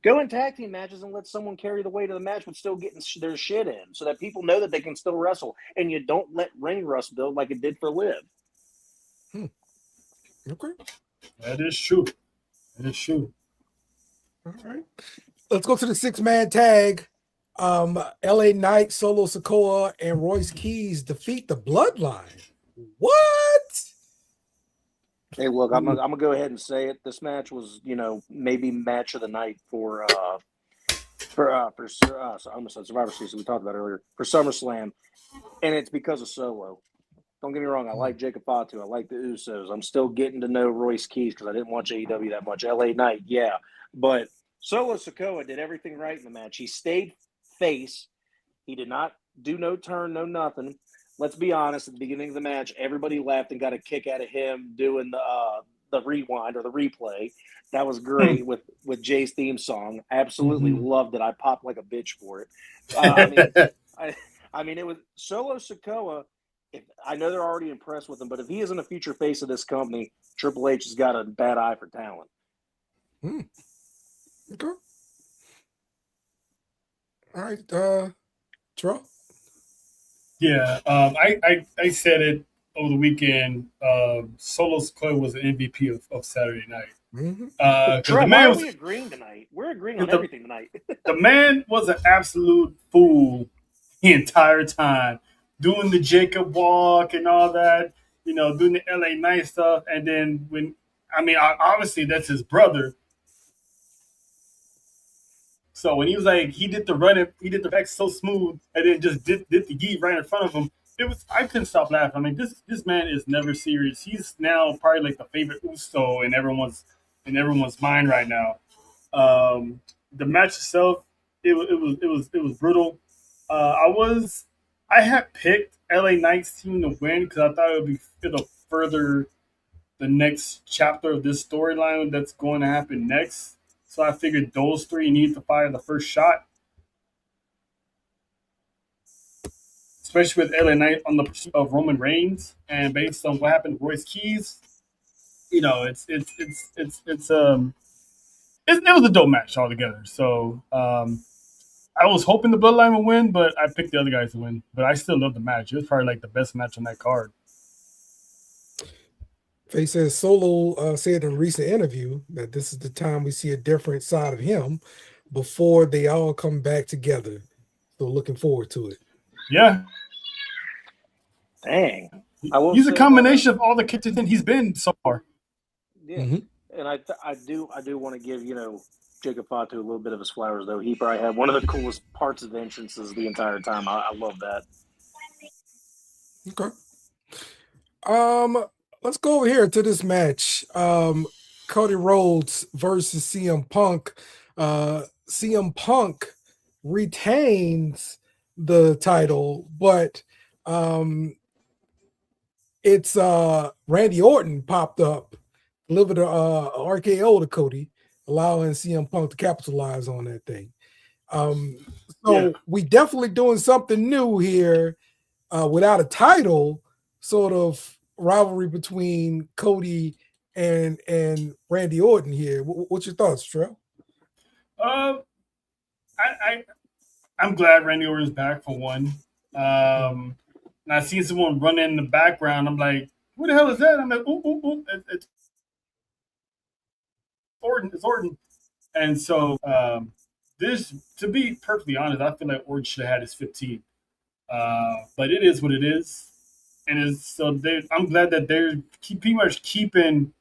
go in tag team matches and let someone carry the weight of the match but still getting their shit in so that people know that they can still wrestle, and you don't let ring rust build like it did for Liv. Okay. That is true. All right. Let's go to the 6-man tag. LA Knight, Solo Sikoa, and Royce Keys defeat the Bloodline. What? Hey, look, I'm gonna go ahead and say it. This match was, maybe match of the night for I almost said Survivor Series we talked about earlier, for SummerSlam, and it's because of Solo. Don't get me wrong, I like Jacob Fatu, I like the Usos. I'm still getting to know Royce Keys because I didn't watch AEW that much. LA Knight, yeah, but Solo Sikoa did everything right in the match. He stayed face. He did not do no turn, no nothing. Let's be honest, at the beginning of the match, everybody laughed and got a kick out of him doing the rewind or the replay. That was great with Jay's theme song. I absolutely loved it. I popped like a bitch for it. I mean, it was Solo Sikoa. I know they're already impressed with him, but if he isn't a future face of this company, Triple H has got a bad eye for talent. Okay. All right, Tro. Yeah, I said it over the weekend. Solo Sikoa was the MVP of Saturday night. Tro, why are we agreeing tonight? We're agreeing on everything tonight. The man was an absolute fool the entire time, doing the Jacob walk and all that, doing the LA Knight stuff. And then obviously that's his brother. So when he was like, he did the back so smooth, and then just did the yeet right in front of him. I couldn't stop laughing. I mean, this man is never serious. He's now probably like the favorite Uso in everyone's mind right now. The match itself, it was brutal. I had picked LA Knight's team to win because I thought it'll further the next chapter of this storyline that's going to happen next. So I figured those three need to fire the first shot, especially with LA Knight on the pursuit of Roman Reigns, and based on what happened to Royce Keys, it was a dope match altogether. So I was hoping the Bloodline would win, but I picked the other guys to win. But I still love the match. It was probably like the best match on that card. Faye says Solo said in a recent interview that this is the time we see a different side of him before they all come back together. So looking forward to it. Yeah. Dang. He's a combination of all the characters he's been so far. Yeah. Mm-hmm. And I do want to give, Jacob Fatu a little bit of his flowers, though. He probably had one of the coolest parts of the entrances the entire time. I love that. Okay. Let's go over here to this match. Cody Rhodes versus CM Punk. CM Punk retains the title, but it's Randy Orton popped up, delivered a RKO to Cody, allowing CM Punk to capitalize on that thing. We definitely doing something new here without a title, sort of rivalry between Cody and Randy Orton here. What's your thoughts, Trell? I'm glad Randy Orton's back for one. And I seen someone run in the background. I'm like, who the hell is that? I'm like, ooh. It's Orton. It's Orton. And so this, to be perfectly honest, I feel like Orton should have had his 15. But it is what it is. And I'm glad that they're pretty much keeping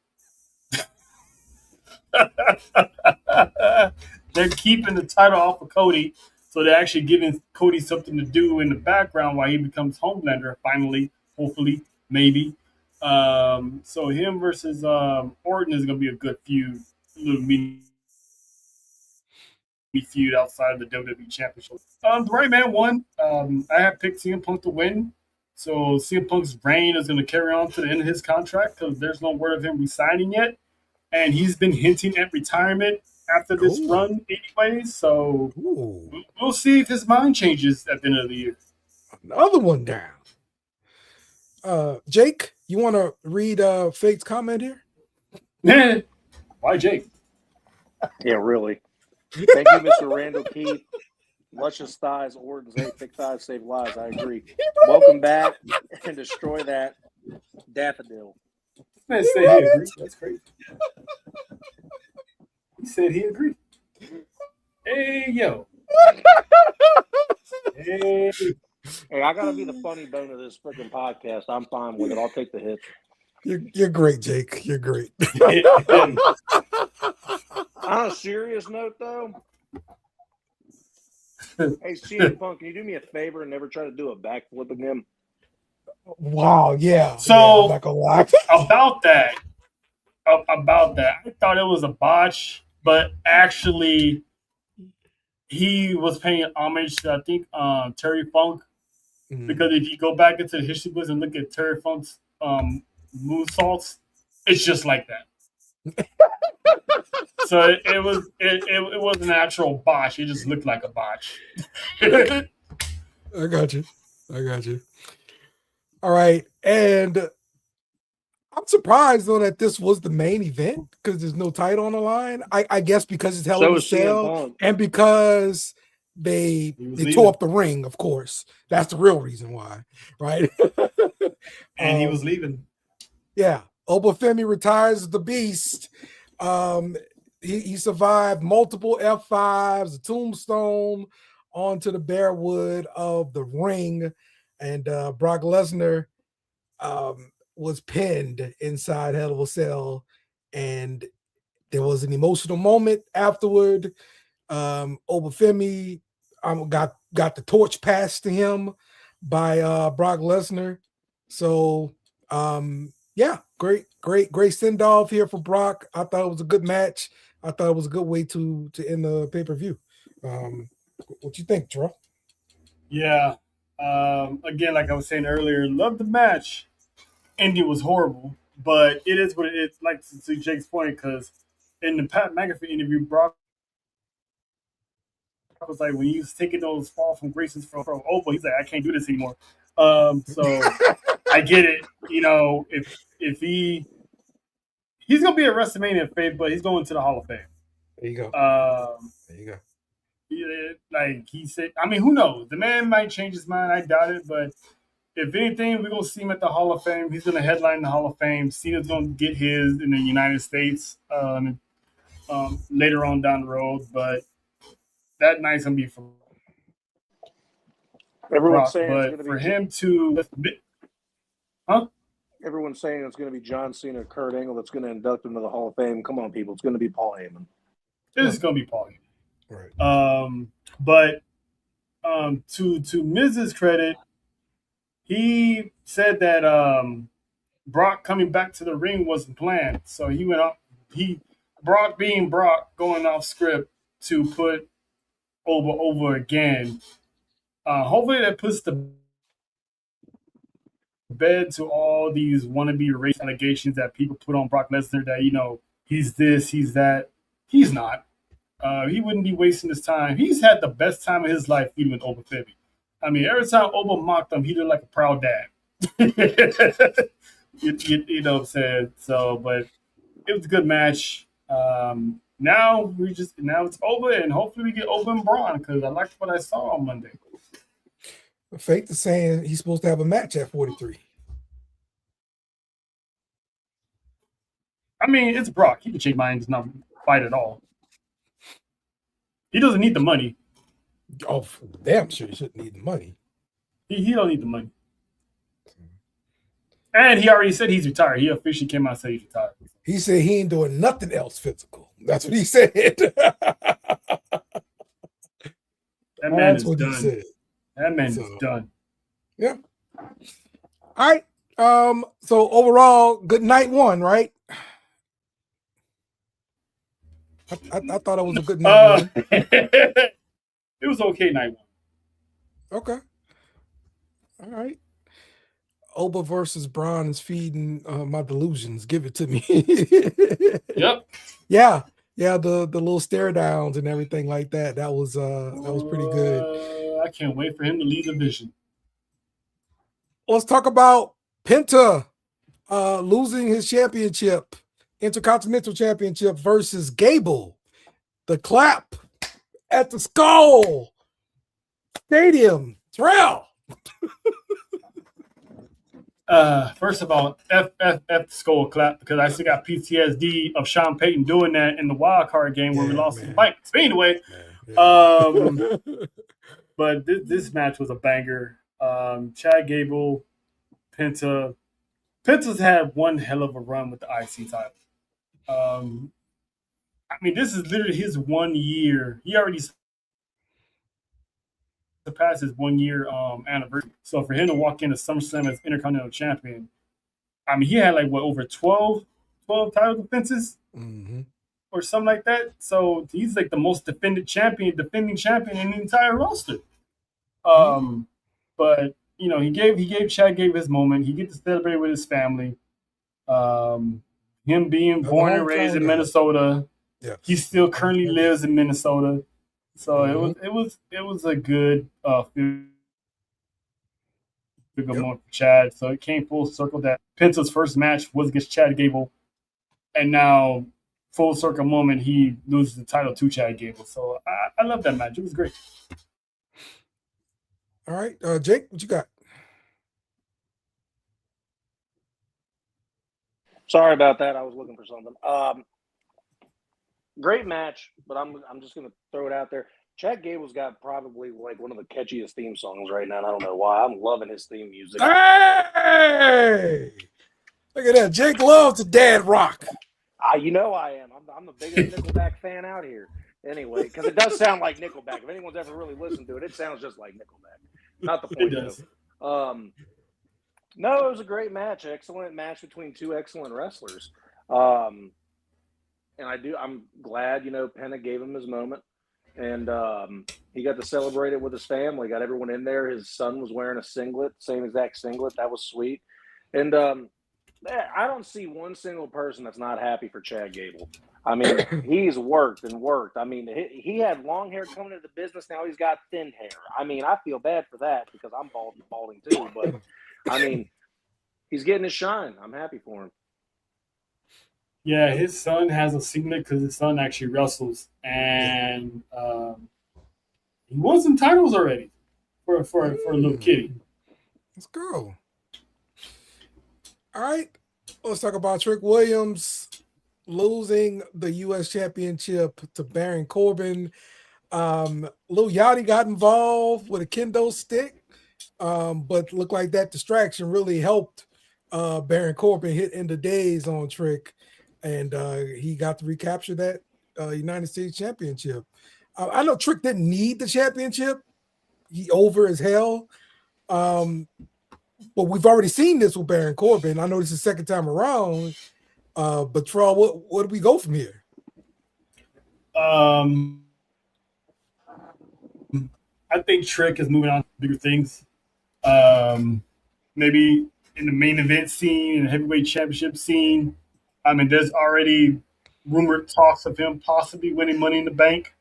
they're keeping the title off of Cody. So they're actually giving Cody something to do in the background while he becomes Homelander finally, hopefully, maybe. So him versus Orton is going to be a good feud, a little mini feud outside of the WWE Championship. The right man won. I had picked CM Punk to win. So CM Punk's reign is going to carry on to the end of his contract because there's no word of him resigning yet. And he's been hinting at retirement after this run anyway. So we'll see if his mind changes at the end of the year. Another one down. Jake, you want to read Fake's comment here? Why Jake? Yeah, really. Thank you, Mr. Randall Keith. Luscious thighs, Orton's thick thighs save lives. I agree. Welcome back and destroy that daffodil. Man said he agreed. That's crazy. He said he agreed. Hey, yo. Hey, I gotta be the funny bone of this freaking podcast. I'm fine with it. I'll take the hits. You're great, Jake. You're great. On a serious note, though. Hey, CM Punk, can you do me a favor and never try to do a backflip again? Wow, yeah. So I'm not gonna lie. about that, I thought it was a botch, but actually, he was paying homage to I think Terry Funk, because if you go back into the history books and look at Terry Funk's moonsaults, it's just like that. So it was an actual botch. It just looked like a botch. I got you. All right. And I'm surprised though that this was the main event because there's no title on the line. I guess because it's Hell in a Cell and because they tore up the ring, of course. That's the real reason why, right? And he was leaving. Yeah. Oba Femi retires the beast. He survived multiple F5s, a tombstone, onto the bare wood of the ring, and Brock Lesnar was pinned inside Hell of a Cell, and there was an emotional moment afterward. Oba Femi got the torch passed to him by Brock Lesnar. So yeah, great send off here for Brock. I thought it was a good match. I thought it was a good way to end the pay-per-view. What you think, Drew? Yeah. Again, like I was saying earlier, love the match. Ending was horrible, but it is what it is. Like to Jake's point, because in the Pat McAfee interview, Brock was like, when he was taking those fall from graces from Oba, he's like, I can't do this anymore. So I get it. You know, if he's gonna be a WrestleMania fave, but he's going to the Hall of Fame. There you go. There you go. Like he said, I mean, who knows? The man might change his mind. I doubt it, but if anything, we're gonna see him at the Hall of Fame. He's gonna headline the Hall of Fame. Cena's gonna get his in the United States later on down the road, but that night's gonna be for Everyone's Brock. saying But it's for going to him to, Everyone's saying it's going to be John Cena, Kurt Angle that's going to induct him to the Hall of Fame. Come on, people! It's going to be Paul Heyman. it's gonna be Paul. Right. But to Miz's credit, he said that Brock coming back to the ring wasn't planned. So he went up. Brock being Brock, going off script to put over again. Hopefully that puts the bed to all these wannabe race allegations that people put on Brock Lesnar that, you know, he's this, he's that. He's not. He wouldn't be wasting his time. He's had the best time of his life feuding with Oba Femi. I mean, every time Oba mocked him, he looked like a proud dad. you know what I'm saying? So, but it was a good match. Now it's Oba, and hopefully we get Oba and Bron, because I liked what I saw on Monday. Faith is saying he's supposed to have a match at 43. I mean, it's Brock. He can change minds, not fight at all. He doesn't need the money. Oh, damn sure he shouldn't need the money. He don't need the money. And he already said he's retired. He officially came out and said he's retired. He said he ain't doing nothing else physical. That's what he said. That man That's is what done. he said. That man is done. Yeah. All right. So overall, good night one, right? I thought it was a good night one. It was okay night one. Okay. All right. Oba versus Bron is feeding my delusions. Give it to me. Yep. Yeah. The little stare downs and everything like that. That was pretty good. I can't wait for him to lead the vision. Let's talk about Penta losing his championship, Intercontinental Championship, versus Gable. The clap at the Skull Stadium. Terrell. First of all, F the Skull clap, because I still got PTSD of Sean Payton doing that in the wild card game where we lost the fight. So anyway, but this match was a banger. Chad Gable, Penta's had one hell of a run with the IC title. I mean, this is literally his 1 year. He already surpassed his 1 year anniversary. So for him to walk into SummerSlam as Intercontinental Champion, I mean, he had like over 12 title defenses or something like that. So he's like the most defending champion in the entire roster. But you know, he gave Chad his moment. He get to celebrate with his family. Him being born and raised in Minnesota, he still currently lives in Minnesota. So it was a good moment for Chad. So it came full circle that Penta's first match was against Chad Gable, and now full circle moment he loses the title to Chad Gable. So I love that match. It was great. All right, Jake, what you got? Sorry about that. I was looking for something. Great match, but I'm just going to throw it out there. Chad Gable's got probably like one of the catchiest theme songs right now. And I don't know why. I'm loving his theme music. Hey! Look at that. Jake loves the dad rock. You know I am. I'm the biggest Nickelback fan out here. Anyway, because it does sound like Nickelback. If anyone's ever really listened to it, it sounds just like Nickelback. Not the point, though. No, it was a great match. Excellent match between two excellent wrestlers. And I'm glad, Penna gave him his moment. And he got to celebrate it with his family. Got everyone in there. His son was wearing a singlet, same exact singlet. That was sweet. And I don't see one single person that's not happy for Chad Gable. I mean, he's worked and worked. I mean, he had long hair coming into the business. Now he's got thin hair. I mean, I feel bad for that because I'm balding too. But, I mean, he's getting his shine. I'm happy for him. Yeah, his son has a singlet because his son actually wrestles. And he won some titles already for a little kitty. Let's go. All right, let's talk about Trick Williams losing the U.S. Championship to Baron Corbin. Lil Yachty got involved with a kendo stick, but looked like that distraction really helped Baron Corbin hit end of days on Trick, and he got to recapture that United States Championship. I know Trick didn't need the championship. He over as hell. But we've already seen this with Baron Corbin. I know this is the second time around. But Troy, what do we go from here? I think Trick is moving on to bigger things. Maybe in the main event scene, in the heavyweight championship scene. I mean, there's already rumored talks of him possibly winning Money in the Bank.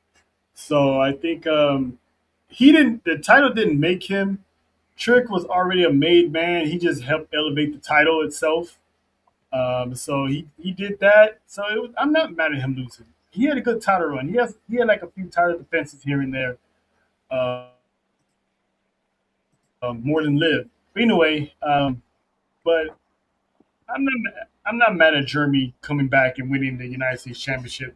So I think the title didn't make him. Trick was already a made man. He just helped elevate the title itself. So he did that. So I'm not mad at him losing. He had a good title run. He had like a few title defenses here and there, more than Liv. But anyway, but I'm not mad at Jeremy coming back and winning the United States Championship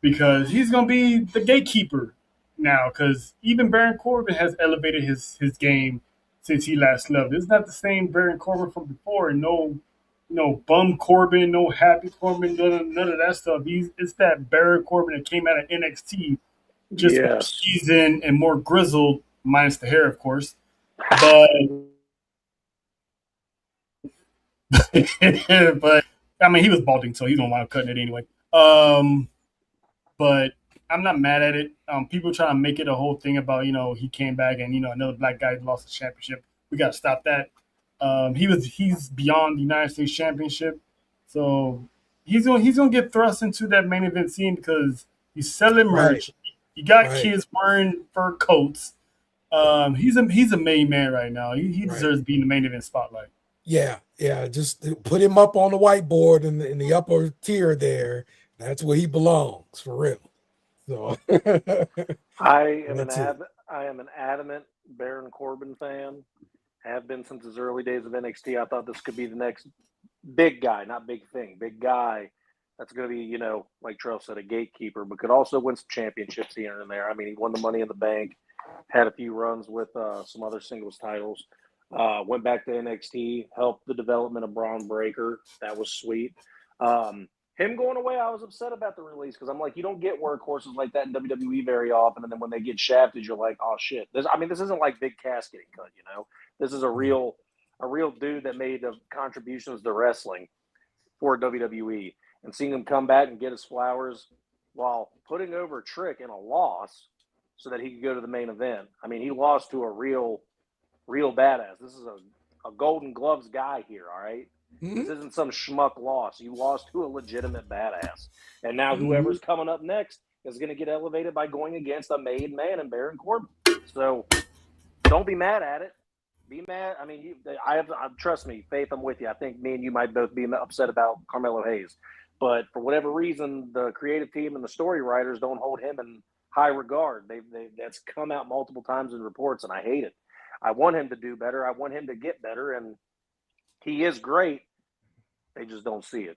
because he's gonna be the gatekeeper now. Because even Baron Corbin has elevated his game since he last left. It's not the same Baron Corbin from before. No bum Corbin, no happy Corbin, none of that stuff. It's that Baron Corbin that came out of NXT, just more seasoned and more grizzled, minus the hair, of course. But I mean, he was balding, so he don't want to cut it anyway. But I'm not mad at it. People trying to make it a whole thing about he came back and another black guy lost the championship. We got to stop that. He's beyond the United States Championship, so he's gonna get thrust into that main event scene because he's selling merch. Right. You got kids wearing fur coats. He's a main man right now. He deserves to be in the main event spotlight. Yeah. Just put him up on the whiteboard in the upper tier there. That's where he belongs for real. So I am an adamant Baron Corbin fan. Have been since his early days of NXT. I thought this could be the next big guy, not big thing, big guy that's going to be, like Trell said, a gatekeeper, but could also win some championships here and there. I mean, he won the Money in the Bank, had a few runs with some other singles titles, went back to NXT, helped the development of Bron Breakker. That was sweet. Him going away, I was upset about the release because I'm like, you don't get workhorses like that in WWE very often, and then when they get shafted, you're like, oh shit. This isn't like Big Cass getting cut, This is a real dude that made contributions to wrestling for WWE, and seeing him come back and get his flowers while putting over Trick in a loss so that he could go to the main event. I mean, he lost to a real badass. This is a Golden Gloves guy here, all right? Mm-hmm. This isn't some schmuck loss. You lost to a legitimate badass. And now whoever's coming up next is going to get elevated by going against a made man in Baron Corbin. So don't be mad at it. Be mad. I mean, trust me, Faith, I'm with you. I think me and you might both be upset about Carmelo Hayes. But for whatever reason, the creative team and the story writers don't hold him in high regard. That's come out multiple times in reports, and I hate it. I want him to do better. I want him to get better, and he is great. They just don't see it.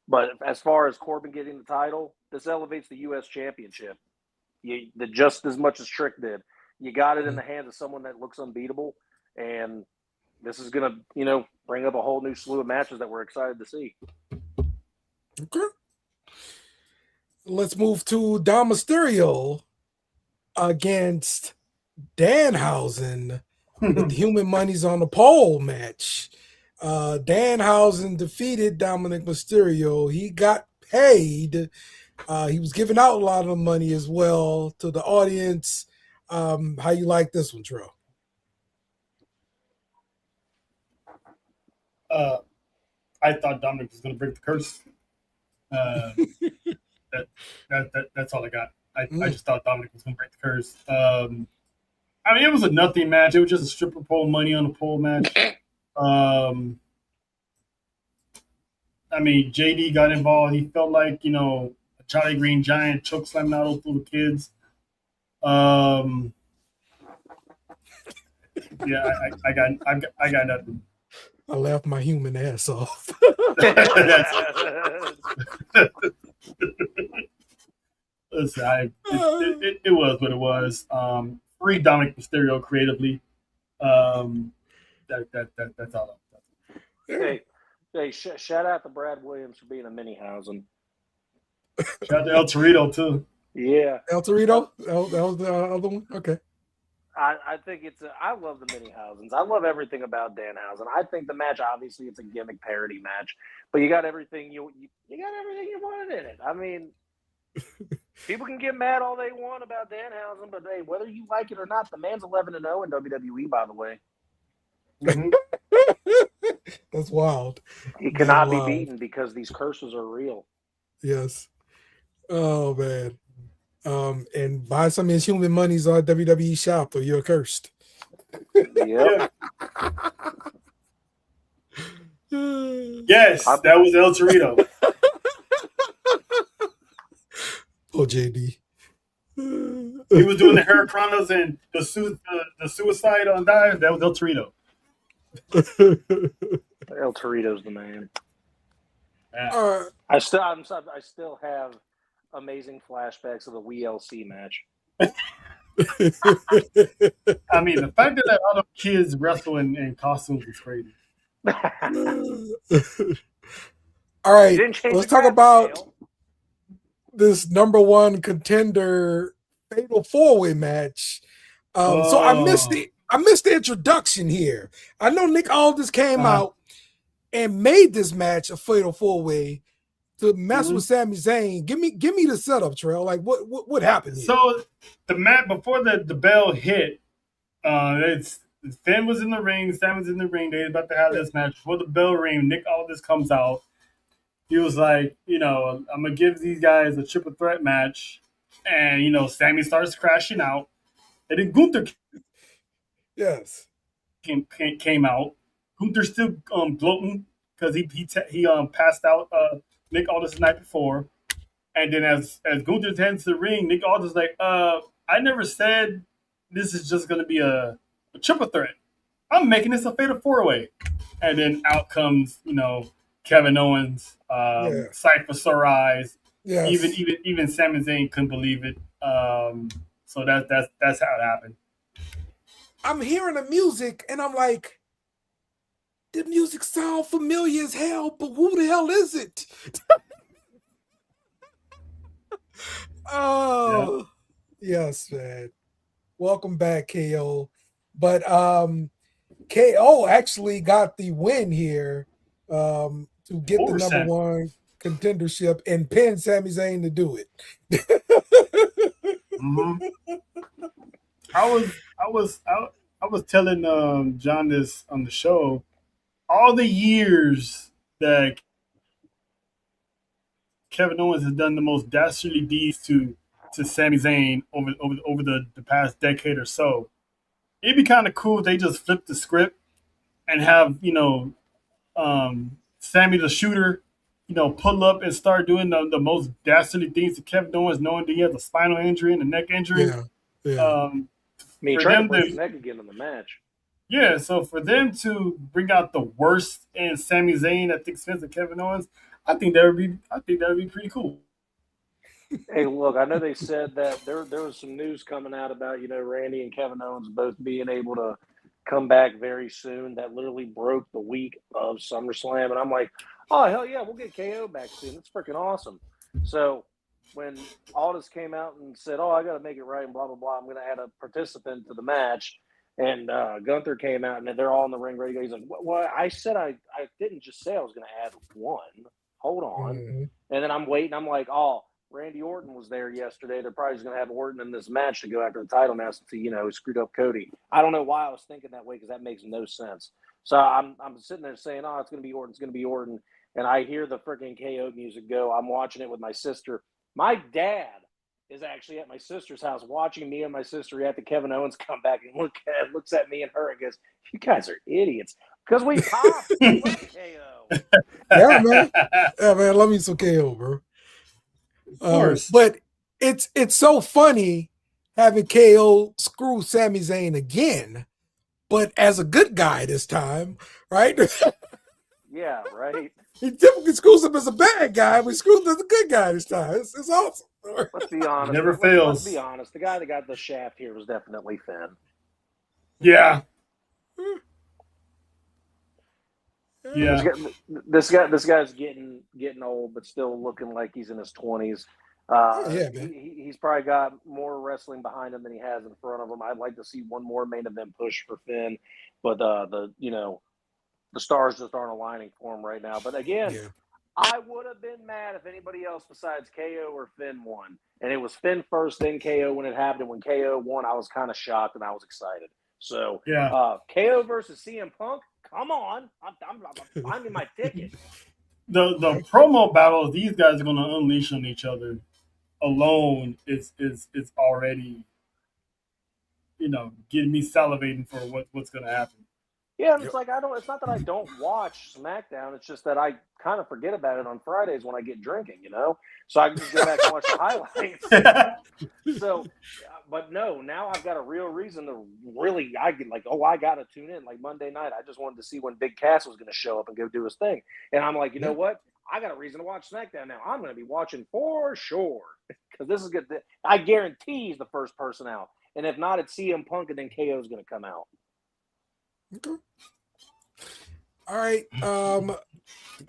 But as far as Corbin getting the title, this elevates the U.S. Championship. just as much as Trick did. You got it in the hands of someone that looks unbeatable, and this is going to, bring up a whole new slew of matches that we're excited to see. Okay. Let's move to Dom Mysterio against Danhausen with Human Money's on the pole match. Danhausen defeated Dominic Mysterio. He got paid. He was giving out a lot of money as well to the audience. How you like this one, Tro? I thought Dominic was going to break the curse. That's all I got. I just thought Dominic was going to break the curse. It was a nothing match. It was just a stripper pole money on the pole match. JD got involved. He felt like, a Charlie Green Giant choke slamming out those little kids. I got nothing. I laughed my human ass off. Listen, it was what it was. Free Dominic Mysterio creatively. That's all. Hey, shout out to Brad Williams for being a Minihausen. Shout out to El Torito too. Yeah, El Torito. That was the other one. Okay. I think I love the Minihausens. I love everything about Danhausen. I think the match, obviously, it's a gimmick parody match, but you got everything you wanted in it. People can get mad all they want about Danhausen, but hey, whether you like it or not, the man's 11-0 in WWE, by the way. Mm-hmm. That's wild. He cannot be beaten because these curses are real. Yes. Oh man. And buy some of his Human Money's on WWE shop or you're cursed. Yeah. Yes, that was El Torito. Oh, JD. He was doing the Hurricanes and the suicide on dive. That was El Torito. El Torito's the man. Yeah. I still have amazing flashbacks of the WLC match. The fact that all the kids wrestle in costumes is crazy. All right, let's talk about this number one contender fatal four-way match. So I missed the introduction here. I know Nick Aldis came out and made this match a fatal four-way to mess with Sami Zayn. Give me the setup, Trail. Like what happened here? So the match before the bell hit, Finn was in the ring, Sam was in the ring. They were about to have this match. Before the bell ring, Nick Aldis comes out. He was like, I'm gonna give these guys a triple threat match, and Sammy starts crashing out, and then Gunther came out. Gunther's still gloating because he passed out Nick Aldis the night before, and then as Gunther heads to the ring, Nick Aldis is like, I never said this is just gonna be a triple threat. I'm making this a fatal four-way, and then out comes Kevin Owens, Cypher Sorais. Yes. Even Sami Zayn couldn't believe it. So that's how it happened. I'm hearing the music and I'm like, the music sound familiar as hell, but who the hell is it? Yes, man. Welcome back, KO. But KO actually got the win here to get the number one contendership and pin Sami Zayn to do it. I was telling John this on the show. All the years that Kevin Owens has done the most dastardly deeds to Sami Zayn over the past decade or so, it'd be kind of cool if they just flip the script and have Sammy the Shooter, pull up and start doing the most dastardly things to Kevin Owens, knowing that he has a spinal injury and a neck injury. Yeah. He tried to break his neck again in the match. Yeah, so for them to bring out the worst in Sami Zayn at the expense of Kevin Owens, I think that would be pretty cool. Hey, look, I know they said that there was some news coming out about, Randy and Kevin Owens both being able to come back very soon. That literally broke the week of SummerSlam. And I'm like, oh, hell yeah, we'll get KO back soon. That's freaking awesome. So when Aldis came out and said, oh, I got to make it right and blah, blah, blah, I'm going to add a participant to the match. And Gunther came out and they're all in the ring ready to go. He's like, well, I said I didn't just say I was going to add one. Hold on. Mm-hmm. And then I'm waiting. I'm like, oh, Randy Orton was there yesterday. They're probably just going to have Orton in this match to go after the title now since he, screwed up Cody. I don't know why I was thinking that way because that makes no sense. So I'm sitting there saying, oh, it's going to be Orton. It's going to be Orton. And I hear the freaking KO music go. I'm watching it with my sister. My dad is actually at my sister's house watching me and my sister react to Kevin Owens come back and looks at me and her and goes, you guys are idiots. Because we popped. We love KO. Yeah, man. Yeah, man. Love me some KO, bro. Of course. But it's so funny having KO screw Sami Zayn again, but as a good guy this time, right? Yeah, right. He typically screws him as a bad guy, but he screws him as a good guy this time. It's awesome. Let's be honest. Never fails. Let's be honest. The guy that got the shaft here was definitely Finn. Yeah. Yeah. This guy's getting old, but still looking like he's in his 20s. Yeah, man. He's probably got more wrestling behind him than he has in front of him. I'd like to see one more main event push for Finn, but the stars just aren't aligning for him right now. But again, Yeah. I would have been mad if anybody else besides KO or Finn won. And it was Finn first, then KO when it happened. And when KO won, I was kind of shocked and I was excited. So Yeah. KO versus CM Punk, come on. I'm finding my ticket. The promo battles these guys are going to unleash on each other alone is already, getting me salivating for what's going to happen. Yeah, and it's like it's not that I don't watch SmackDown. It's just that I kind of forget about it on Fridays when I get drinking, So I can just go back and watch the highlights. So, but no, now I've got a real reason to really. I got to tune in. Like Monday night, I just wanted to see when Big Cass was going to show up and go do his thing. And I'm like, you know what? I got a reason to watch SmackDown now. I'm going to be watching for sure because this is good. I guarantee he's the first person out. And if not, it's CM Punk, and then KO is going to come out. Okay. All right.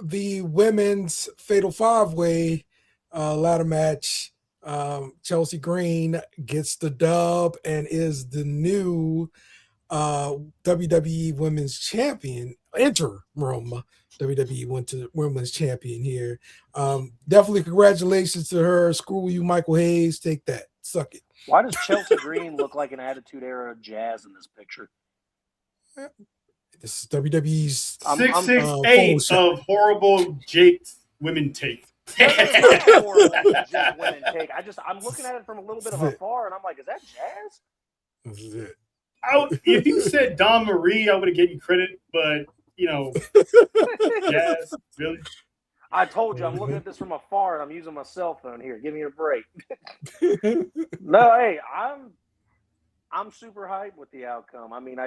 The women's Fatal 5-Way ladder match. Chelsea Green gets the dub and is the new WWE Women's Champion, interim WWE Women's Champion here. Definitely congratulations to her. Screw you, Michael Hayes. Take that. Suck it. Why does Chelsea Green look like an Attitude Era Jazz in this picture? This is WWE's 668 of horrible Jake's women take. Horrible Jake women take. I'm looking at it from a little bit of afar, and I'm like, is that Jazz? This is it. If you said Dawn Marie, I would have given you credit, but Jazz, really? I told you, I'm looking at this from afar, and I'm using my cell phone here. Give me a break. No, hey, I'm super hyped with the outcome. I mean,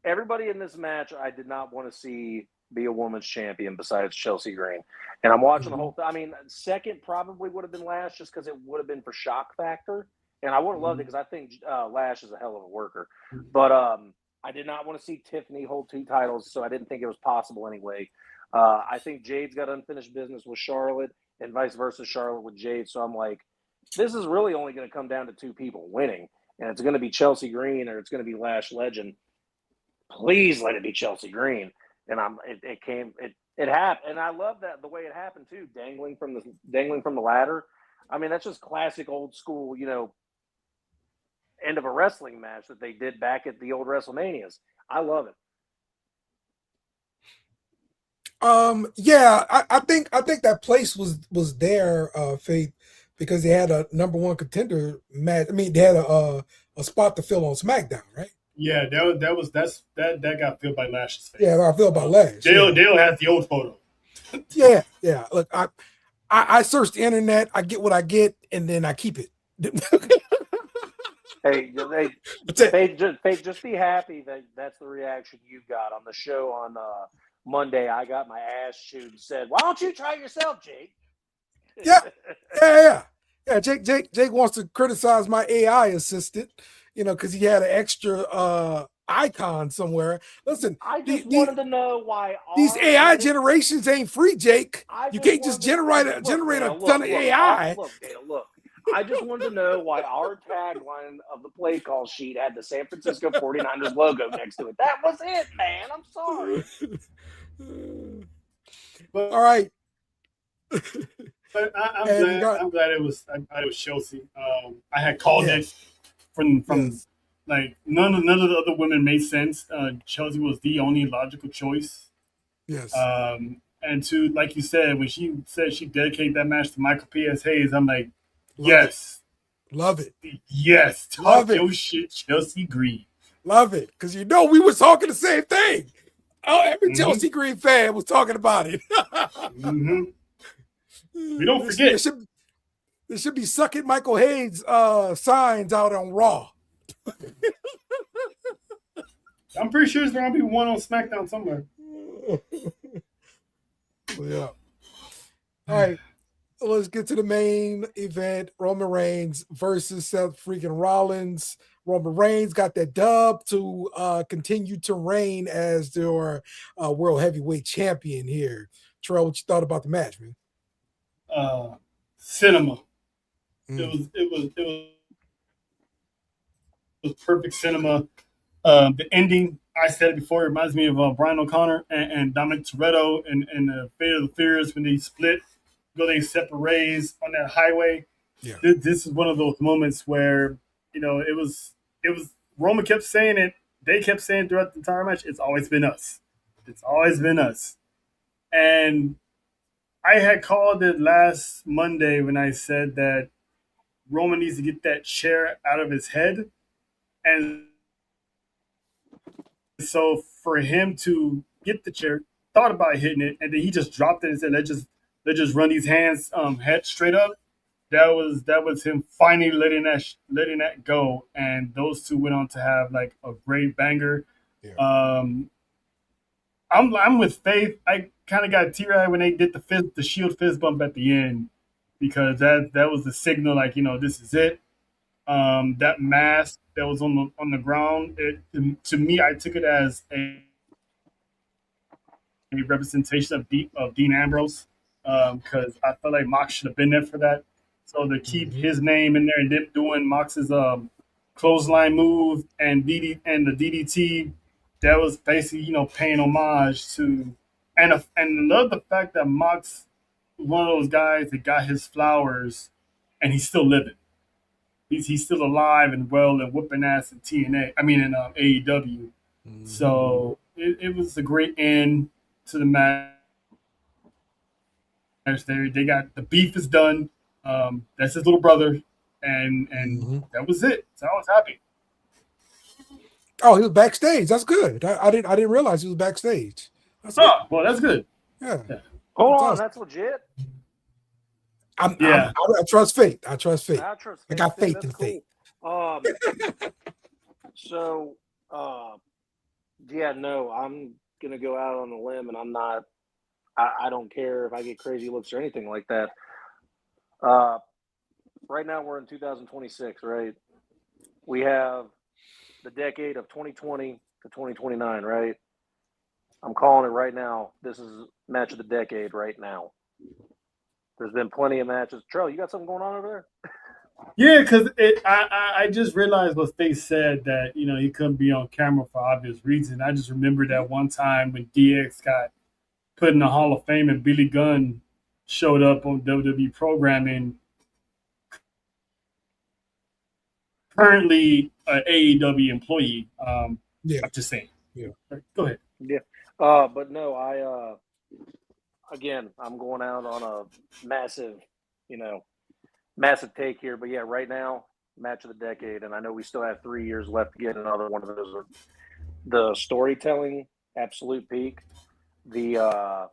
everybody in this match, I did not want to see be a women's champion besides Chelsea Green. And I'm watching the whole thing. I mean, second probably would have been Lash just because it would have been for shock factor. And I would have loved it because I think Lash is a hell of a worker. But I did not want to see Tiffany hold 2 titles, so I didn't think it was possible anyway. I think Jade's got unfinished business with Charlotte and vice versa, Charlotte with Jade. So I'm like, this is really only going to come down to 2 people winning. And it's going to be Chelsea Green or it's going to be Lash Legend. Please let it be Chelsea Green. And it happened. And I love that the way it happened too, dangling from the ladder. I mean, that's just classic old school, end of a wrestling match that they did back at the old WrestleManias. I love it. Yeah, I think that place was there, Faith, because they had a number 1 contender match. I mean, they had a spot to fill on SmackDown, right? Yeah, that got filled by Lash's face. Yeah, I feel about Lash. Dale has the old photo. Yeah. Look, I search the internet, I get what I get, and then I keep it. Hey, just be happy that that's the reaction you got on the show on Monday. I got my ass chewed and said, "Why don't you try yourself, Jake?" Yeah. Jake wants to criticize my AI assistant, because he had an extra icon somewhere. Listen, I just wanted to know why these AI generations ain't free, Jake. You can't just generate a ton of AI. Look, Dana, look. I just wanted to know why our tagline of the play call sheet had the San Francisco 49ers logo next to it. That was it, man. I'm sorry. All right. But I'm glad it was Chelsea. I had called it from like none of the other women made sense. Chelsea was the only logical choice. Yes. And to, like you said, when she said she dedicated that match to Michael P.S. Hayes, I'm like, yes. Love it. Yes. Talk your shit, Chelsea Green. Love it. Because we were talking the same thing. Every Chelsea Green fan was talking about it. We don't forget. There should be sucking Michael Hayes signs out on Raw. I'm pretty sure there's going to be one on SmackDown somewhere. Yeah. All right. Let's get to the main event. Roman Reigns versus Seth freaking Rollins. Roman Reigns got that dub to continue to reign as their world heavyweight champion here. Terrell, what you thought about the match, man? Cinema. It was perfect cinema. The ending, I said it before, it reminds me of Brian O'Connor and Dominic Toretto and the Fate of the Fears when they split, they separate ways on that highway. Yeah. This is one of those moments where, it was Roman kept saying it. They kept saying throughout the entire match, it's always been us. It's always been us. And I had called it last Monday when I said that Roman needs to get that chair out of his head. And so for him to get the chair, thought about hitting it, and then he just dropped it and said, let's just run these hands head straight up. That was him finally letting that go. And those two went on to have like a great banger. Yeah. I'm with Faith. I kind of got teary-eyed when they did the shield fist bump at the end, because that was the signal, like, this is it. That mask that was on the ground, to me, I took it as a representation of Dean Ambrose, because I felt like Mox should have been there for that. So to keep his name in there and then doing Mox's clothesline move and the DDT, that was basically, paying homage to, and I love the fact that Mox was one of those guys that got his flowers and he's still living. He's still alive and well and whooping ass in TNA. I mean, in AEW. So it was a great end to the match. They got, the beef is done. That's his little brother, and that was it. So I was happy. Oh, he was backstage. That's good. I didn't realize he was backstage. Well, that's good. Yeah. Hold on, that's legit. I trust Fate. I trust Fate. I got faith in Fate. So, I'm gonna go out on a limb, and I'm not. I don't care if I get crazy looks or anything like that. Right now we're in 2026, right? We have the decade of 2020 to 2029, right? I'm calling it right now. This is match of the decade right now. There's been plenty of matches. Trell, you got something going on over there? Yeah, because I just realized what Faith said, that, he couldn't be on camera for obvious reasons. I just remember that one time when DX got put in the Hall of Fame and Billy Gunn showed up on WWE programming. Currently an AEW employee. I'm just saying. Yeah. Go ahead. Yeah. But no, again, I'm going out on a massive take here. But yeah, right now, match of the decade. And I know we still have 3 years left to get another one of those. The storytelling, absolute peak. The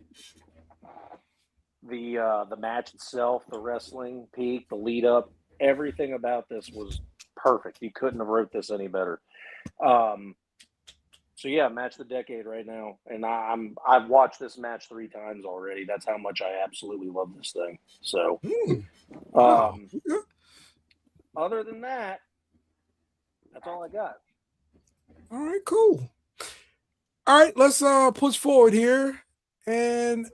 match itself, the wrestling peak, the lead up, everything about this was perfect. You couldn't have wrote this any better. So yeah, match of the decade right now, and I've watched this match 3 times already. That's how much I absolutely love this thing. So, Wow. other than that, that's all I got. All right, cool. All right, let's push forward here and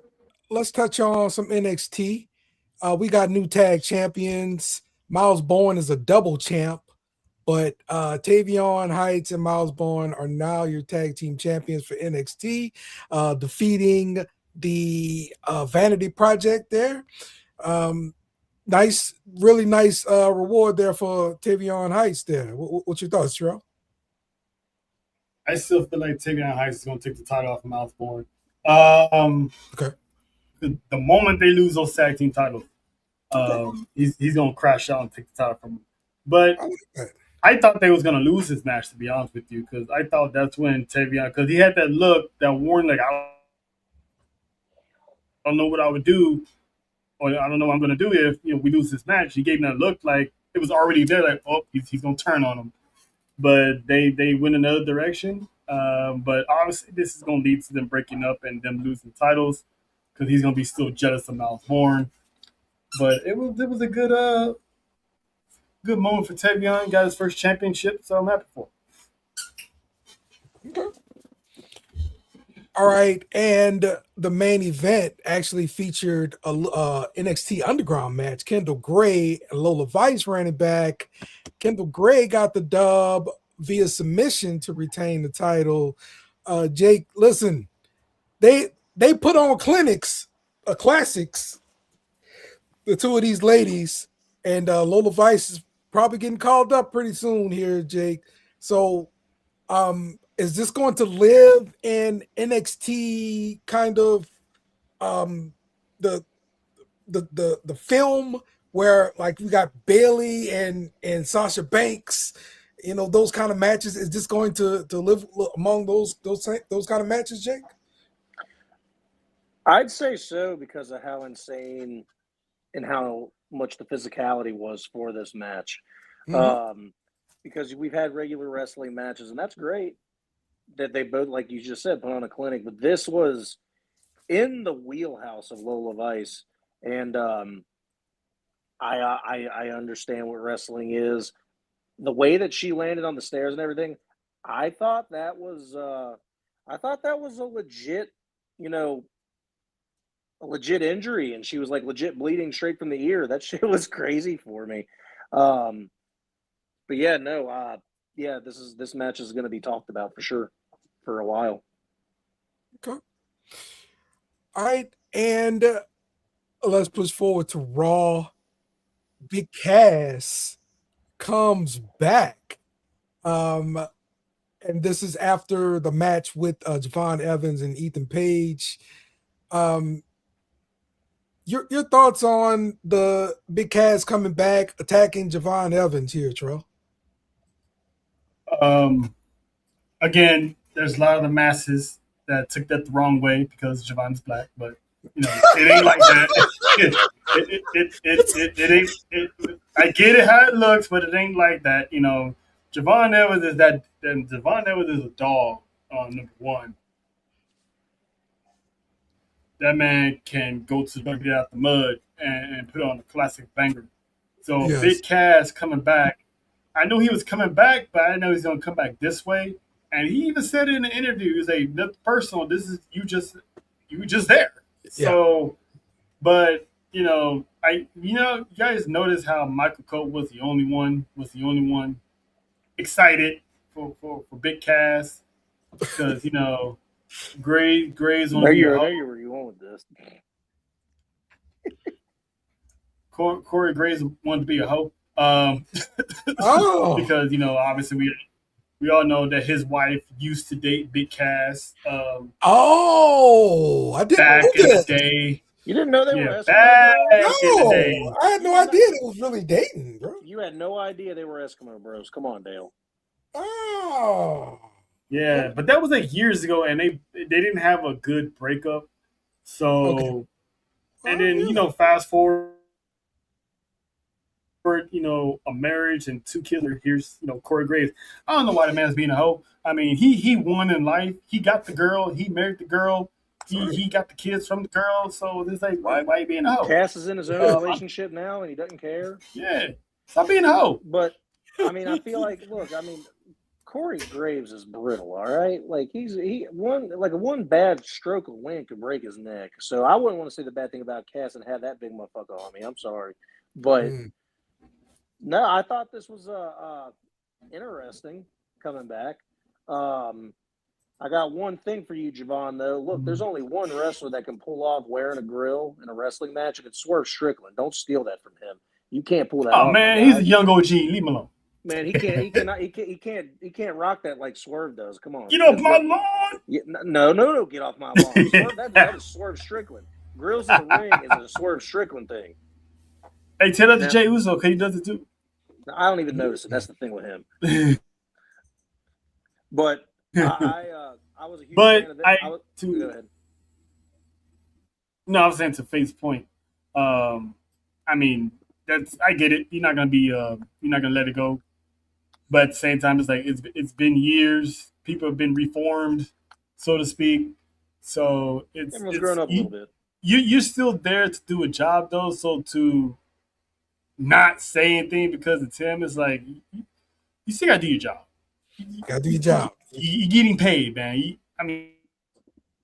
let's touch on some NXT. We got new tag champions. Miles Bourne is a double champ, but Tavion Heights and Miles Bourne are now your tag team champions for NXT, defeating the Vanity Project there. Nice, really nice reward there for Tavion Heights there. What's your thoughts, Terrell? I still feel like Tavion Heights is going to take the title off of Miles Bourne. Okay. The moment they lose those tag team titles, he's going to crash out and take the title from him. But I thought they was going to lose this match, to be honest with you, because I thought that's when Tavion, because he had that look, that warning, like, I don't know what I would do, or I don't know what I'm going to do if we lose this match. He gave me that look like it was already there, like, oh, he's going to turn on him. But they went another direction. But obviously, this is going to lead to them breaking up and them losing titles because he's going to be still jealous of Miles Bourne. But it was a good moment for Tavion. Got his first championship, so I'm happy for him. Okay. All right, and the main event actually featured a NXT Underground match. Kendall Gray and Lola Vice ran it back. Kendall Gray got the dub via submission to retain the title. Jake, listen, they put on classics, the two of these ladies, and Lola Vice is probably getting called up pretty soon here, Jake. So, is this going to live in NXT kind of the film where like we got Bayley and Sasha Banks, those kind of matches? Is this going to live among those kind of matches, Jake? I'd say so because of how insane and how much the physicality was for this match. Mm-hmm. Because we've had regular wrestling matches, and that's great that they both, like you just said, put on a clinic. But this was in the wheelhouse of Lola Vice, and I understand what wrestling is. The way that she landed on the stairs and everything, I thought that was a legit, a legit injury, and she was like legit bleeding straight from the ear. That shit was crazy for me. But yeah, no, this match is going to be talked about for sure for a while. Okay. All right, and let's push forward to Raw. Big Cass comes back, and this is after the match with Javon Evans and Ethan Page. Your thoughts on the Big Cass coming back, attacking Javon Evans here, Terrell? Again, there's a lot of the masses that took that the wrong way because Javon's black, but it ain't like that. It ain't. I get it how it looks, but it ain't like that. Javon Evans is that. Javon Evans is a dog. Number one, that man can go to get out the mud and put on a classic banger. So yes. Big Cass coming back. I knew he was coming back, but I didn't know he's going to come back this way. And he even said it in the interview, he was like, "Nothing personal. This is you just there." Yeah. So, but you guys notice how Michael Cole was the only one excited for Big Cass because Gray's on the. I know where you going with this. Corey Graves wanted to be a hoe. Because obviously we all know that his wife used to date Big Cass. I didn't back know in that. the day. You didn't know they were Eskimo? No, I had no idea they was really dating, bro. You had no idea they were Eskimo bros. Come on, Dale. Oh, yeah, but that was like years ago, and they didn't have a good breakup. So, and then fast forward a marriage and 2 kids. Here's Corey Graves. I don't know why the man's being a hoe. I mean, he won in life. He got the girl. He married the girl. He got the kids from the girl. So it's like, why are you being a hoe? Cass is in his own relationship now, and he doesn't care. Yeah, stop being a hoe. But I mean, I feel like, look, I mean, Corey Graves is brittle, all right. Like one bad stroke of wind could break his neck. So I wouldn't want to say the bad thing about Cass and have that big motherfucker on me. I'm sorry, but no, I thought this was interesting coming back. I got one thing for you, Javon, though. Look, there's only one wrestler that can pull off wearing a grill in a wrestling match, and it's Swerve Strickland. Don't steal that from him. You can't pull that off. Oh man, he's a young OG. Leave him alone. Man, he can't rock that like Swerve does. Come on. Get off my lawn. Yeah, no, get off my lawn. Swerve, that is Swerve Strickland. Grills in the ring is a Swerve Strickland thing. Hey, tell that to Jey Uso, because he does it too. I don't even notice it. That's the thing with him. But I was a huge fan of it. Go ahead. No, I was saying to Faith's point. I mean, I get it. You're not gonna let it go. But at the same time, it's like it's been years. People have been reformed, so to speak. So everyone's grown up a little bit. You're still there to do a job though. So to not say anything because it's him is like you still gotta do your job. You gotta do your job. You're getting paid, man.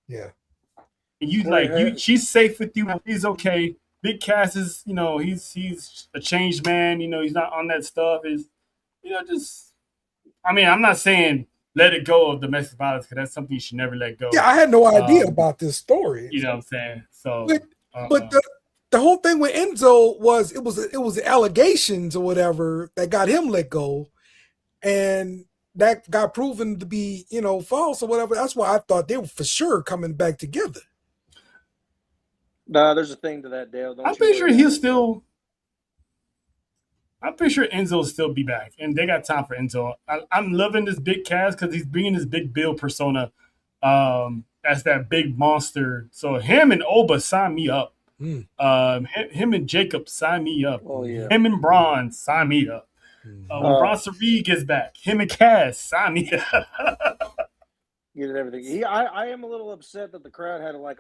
Yeah. And she's safe with you. He's okay. Big Cass is, he's a changed man. He's not on that stuff. I'm not saying let it go of domestic violence because that's something you should never let go. Yeah, I had no idea about this story. You know what I'm saying? So, but the whole thing with Enzo was it was allegations or whatever that got him let go, and that got proven to be false or whatever. That's why I thought they were for sure coming back together. Nah, there's a thing to that, Dale. I'm pretty sure Enzo will still be back, and they got time for Enzo. I'm loving this big cast because he's bringing this big Bill persona as that big monster. So him and Oba sign me up. Him and Jacob sign me up. Oh yeah. Him and Bron sign me up. When Bron Breakker gets back, him and Cass sign me up. Get it, everything. I am a little upset that the crowd had a light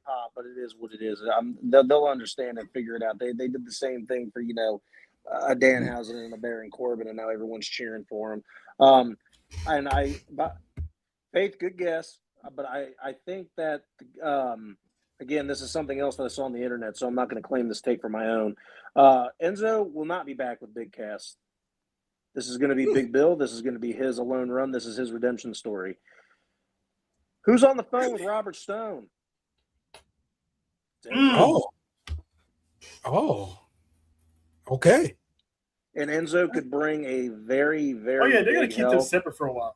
pop, but it is what it is. They'll understand and figure it out. They did the same thing for a Danhausen and a Baron Corbin, and now everyone's cheering for him. Faith, good guess, but I think that again, this is something else that I saw on the internet, so I'm not going to claim this take for my own. Enzo will not be back with Big Cass. This is going to be Big Bill. This is going to be his alone run. This is his redemption story. Who's on the phone with Robert Stone? Oh. Okay. And Enzo could bring a very, very. They're gonna keep them separate for a while.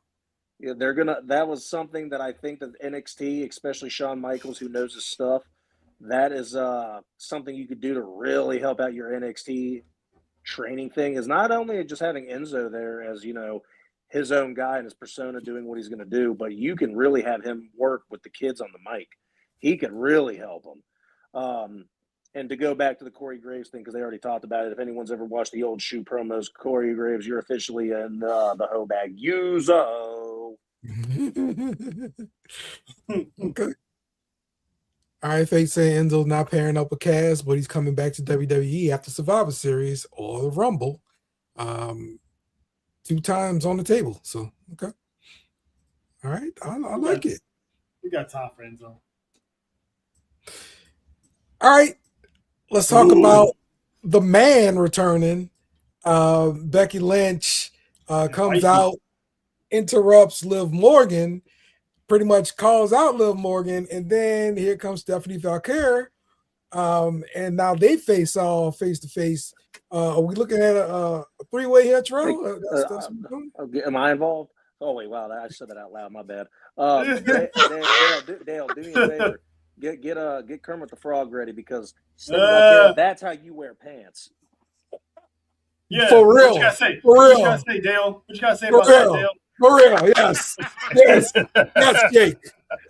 Yeah, they're gonna. That was something that I think that NXT, especially Shawn Michaels, who knows his stuff, that is something you could do to really help out your NXT training thing. Is not only just having Enzo there as his own guy and his persona doing what he's going to do, but you can really have him work with the kids on the mic. He could really help them. And to go back to the Corey Graves thing, because they already talked about it, if anyone's ever watched the old shoe promos, Corey Graves, you're officially in the hoe bag. Uso. Okay. All right, Faith saying Enzo's not pairing up with Cass, but he's coming back to WWE after Survivor Series or the Rumble. 2 times on the table. So, okay. All right. I like it. We got time for Enzo. All right. Let's talk about the man returning. Becky Lynch comes out, interrupts Liv Morgan, pretty much calls out Liv Morgan, and then here comes Stephanie Vaquer. And now they face off face to face. Are we looking at a 3-way here, Terrell? Am I involved? Oh wait, wow! I said that out loud. My bad. Dale, do me a favor. Get Kermit the Frog ready because that's how you wear pants. Yeah, for real. What you gotta say? For real. What you gotta say, Dale? What you gotta say about that, Dale? For real, yes. Yes, Jake.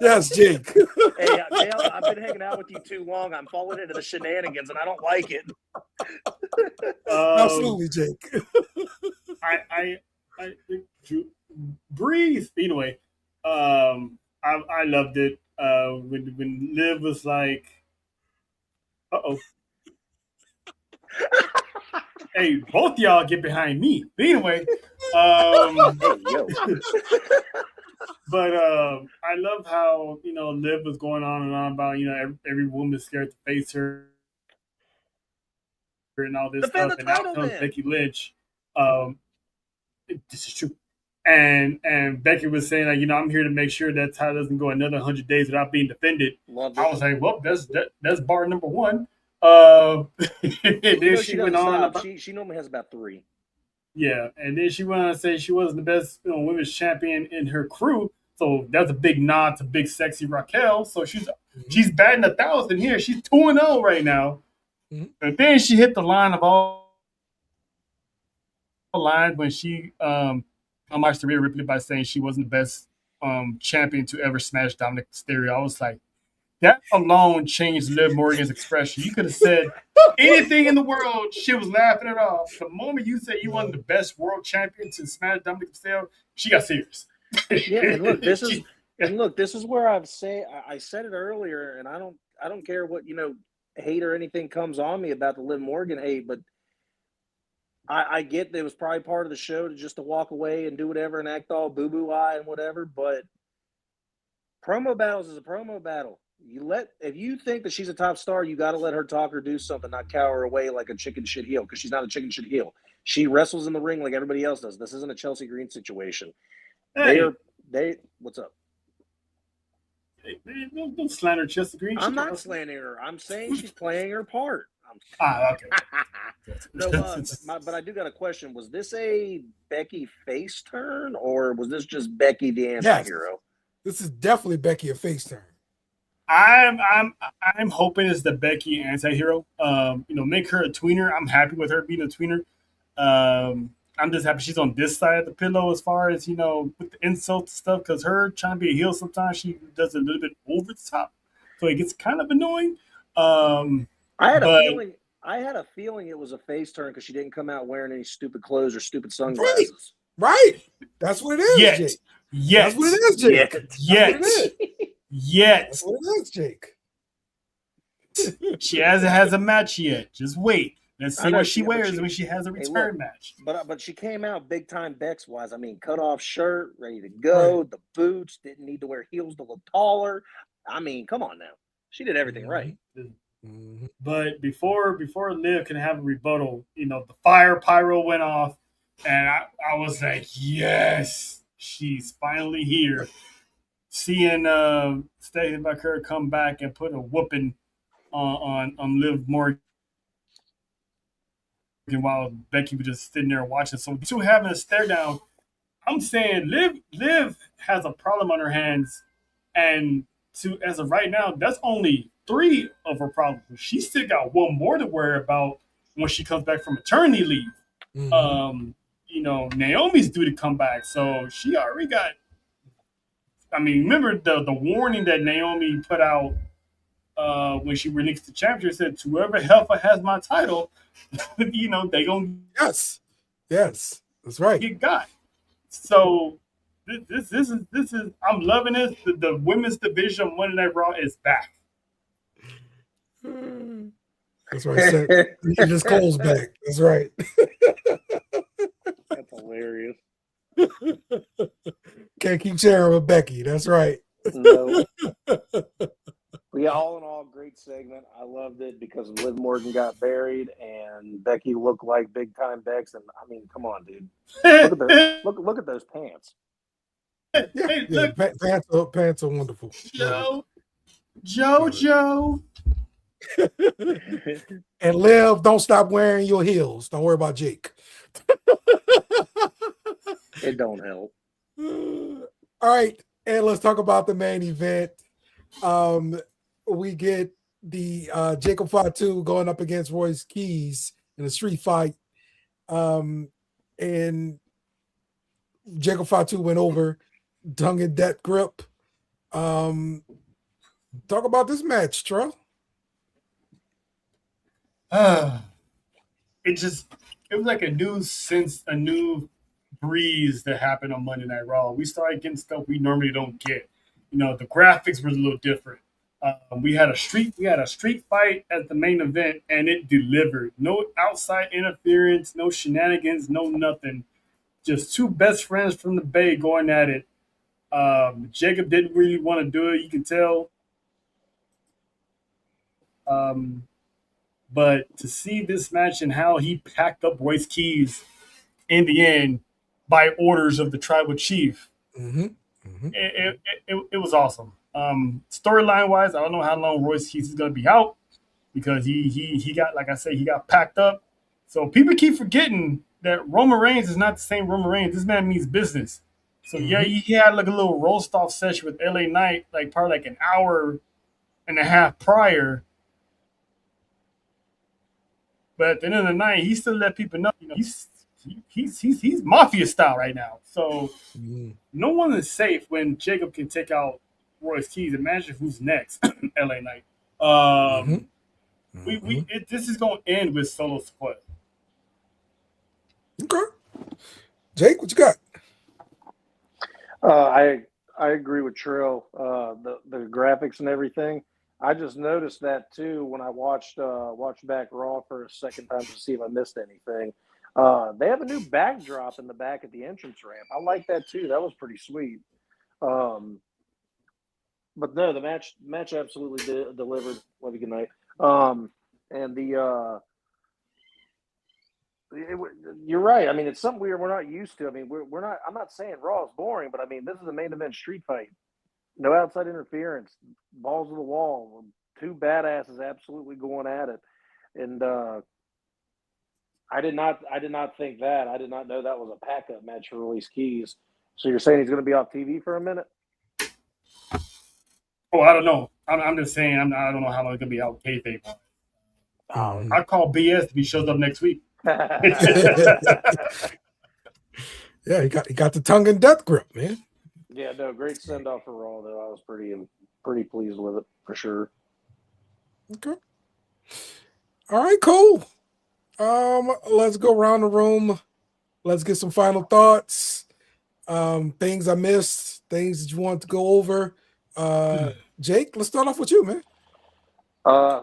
Yes, Jake. Hey, Dale, I've been hanging out with you too long. I'm falling into the shenanigans, and I don't like it. Absolutely, Jake. I breathe. Anyway, I loved it. When Liv was like, "Uh-oh, hey, both y'all get behind me." But anyway, Hey, yo. but I love how Liv was going on and on about every woman is scared to face her and all this Defend stuff, the and out title, comes then. Becky Lynch. This is true. And Becky was saying, like, I'm here to make sure that title doesn't go another 100 days without being defended. Loved I it. was like, well, that's bar number one. Then she went on about, She normally has about 3. yeah, and then she went on to say she wasn't the best women's champion in her crew. So that's a big nod to big sexy Raquel. So she's batting 1,000 here. She's 2-0 right now. Mm-hmm. And then she hit the line of all lines when she unmatched Rhea Ripley by saying she wasn't the best champion to ever smash Dominic Mysterio. I was like, that alone changed Liv Morgan's expression. You could have said anything in the world. She was laughing it off. The moment you said you weren't the best world champion to smash Dominic Mysterio, she got serious. Yeah, and look, this is where I said it earlier, and I don't care what hate or anything comes on me about the Liv Morgan hate, but I get that it was probably part of the show to walk away and do whatever and act all boo-boo eye and whatever, but promo battles is a promo battle. If you think that she's a top star, you got to let her talk or do something, not cower away like a chicken shit heel, because she's not a chicken shit heel. She wrestles in the ring like everybody else does. This isn't a Chelsea Green situation. Hey, what's up? Hey, don't slander Chelsea Green. I'm not slandering her. I'm saying she's playing her part. Okay. No, but I do got a question. Was this a Becky face turn, or was this just Becky the anti-hero? This is definitely Becky a face turn. I'm hoping it's the Becky anti-hero. Make her a tweener. I'm happy with her being a tweener. I'm just happy she's on this side of the pillow as far as with the insults and stuff. Because her trying to be a heel sometimes she does a little bit over the top, so it gets kind of annoying. I had a feeling it was a face turn because she didn't come out wearing any stupid clothes or stupid sunglasses. Right. That's what it is, Jake. Yes. That's what it is, Jake. Yes. That's what it is, Jake. She hasn't has a match yet. Just wait. Let's see what she wears when she has a return match. But she came out big time Bex wise. I mean, cut off shirt, ready to go. Right. The boots, didn't need to wear heels to look taller. I mean, come on now. She did everything right. Mm-hmm. But before Liv can have a rebuttal, the fire pyro went off, and I was like, yes, she's finally here. Seeing Stephanie Vaquer come back and put a whooping on Liv Morgan while Becky was just sitting there watching. So two having a stare down. I'm saying Liv has a problem on her hands, and as of right now, that's only 3 of her problems. She still got 1 more to worry about when she comes back from maternity leave. Mm-hmm. Naomi's due to come back, so she already got. I mean, remember the warning that Naomi put out when she released the championship, said, "Whoever heifer has my title, they gonna yes, that's right. Get got." So this is I'm loving this. The women's division of Monday Night Raw is back. That's right. He just Cole's back. That's right. That's hilarious. Can't keep sharing with Becky. That's right. No. Yeah, all in all, great segment. I loved it because Liv Morgan got buried and Becky looked like big time Bex. And I mean, come on, dude. Look at those pants. Yeah, pants are wonderful. Joe. And Liv, don't stop wearing your heels. Don't worry about Jake. It don't help. All right, and let's talk about the main event. We get the Jacob Fatu going up against Royce Keys in a street fight. And Jacob Fatu went over, tongue in death grip. Talk about this match, Trell. it was like a new breeze that happened on Monday Night Raw. We started getting stuff we normally don't get. The graphics were a little different. We had a street fight at the main event, and it delivered. No outside interference, no shenanigans, no nothing. Just two best friends from the Bay going at it. Jacob didn't really want to do it. You can tell. But to see this match and how he packed up Royce Keys in the end by orders of the tribal chief, it was awesome. Storyline wise, I don't know how long Royce Keys is going to be out because he got, like I said, he got packed up. So people keep forgetting that Roman Reigns is not the same Roman Reigns. This man means business. So yeah, he had like a little roast off session with LA Knight, like probably like an hour and a half prior. But at the end of the night, he still let people know, he's mafia style right now. So no one is safe when Jacob can take out Royce Keys. Imagine who's next, LA Knight. This is going to end with Solo Sikoa. Okay, Jake, what you got? I agree with Trill. The graphics and everything. I just noticed that too when I watched back Raw for a second time to see if I missed anything. They have a new backdrop in the back at the entrance ramp. I like that too. That was pretty sweet. But no, the match absolutely delivered. Love you, good night. And you're right. I mean, it's something we're not used to. I mean, we're not. I'm not saying Raw is boring, but I mean, this is a main event street fight. No outside interference, balls to the wall, two badasses absolutely going at it, and I did not think that. I did not know that was a pack-up match for Royce Keys. So you're saying he's going to be off TV for a minute? Oh, I don't know. I'm just saying. I don't know how long he's going to be out kayfabe. I call BS if he shows up next week. Yeah, he got the tongue and death grip, man. Yeah, no, great send off for Raw though. I was pretty pleased with it for sure. Okay. All right, cool. Let's go around the room. Let's get some final thoughts. Things I missed, things that you want to go over. Jake, let's start off with you, man.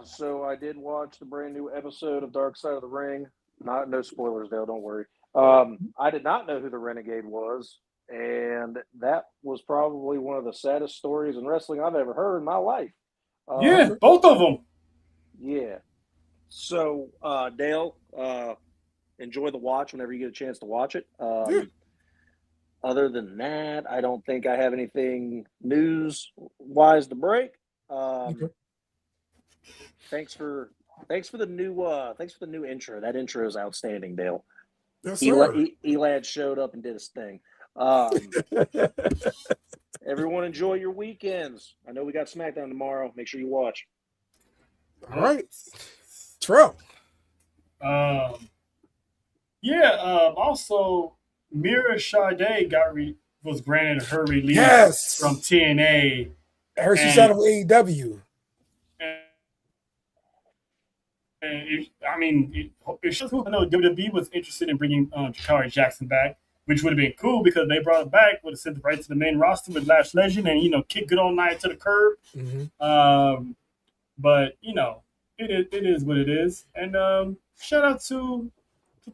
So I did watch the brand new episode of Dark Side of the Ring. No spoilers, Dale. Don't worry. I did not know who the Renegade was, and that was probably one of the saddest stories in wrestling I've ever heard in my life. Yeah, both of them. Yeah. So, Dale, enjoy the watch whenever you get a chance to watch it. Other than that, I don't think I have anything news-wise to break. Thanks for the new intro. That intro is outstanding, Dale. Yes, sir. Elad showed up and did his thing. Everyone enjoy your weekends. I know we got SmackDown tomorrow. Make sure you watch. All right. Trell. Also, Mira Sade was granted her release from TNA. I heard she signed with AEW. It shows cool. I know WWE was interested in bringing Jakari Jackson back, which would have been cool because they brought it back, would have sent it right to the main roster with Lash Legend and, kick good old Nia to the curb. But, it is what it is. And shout out to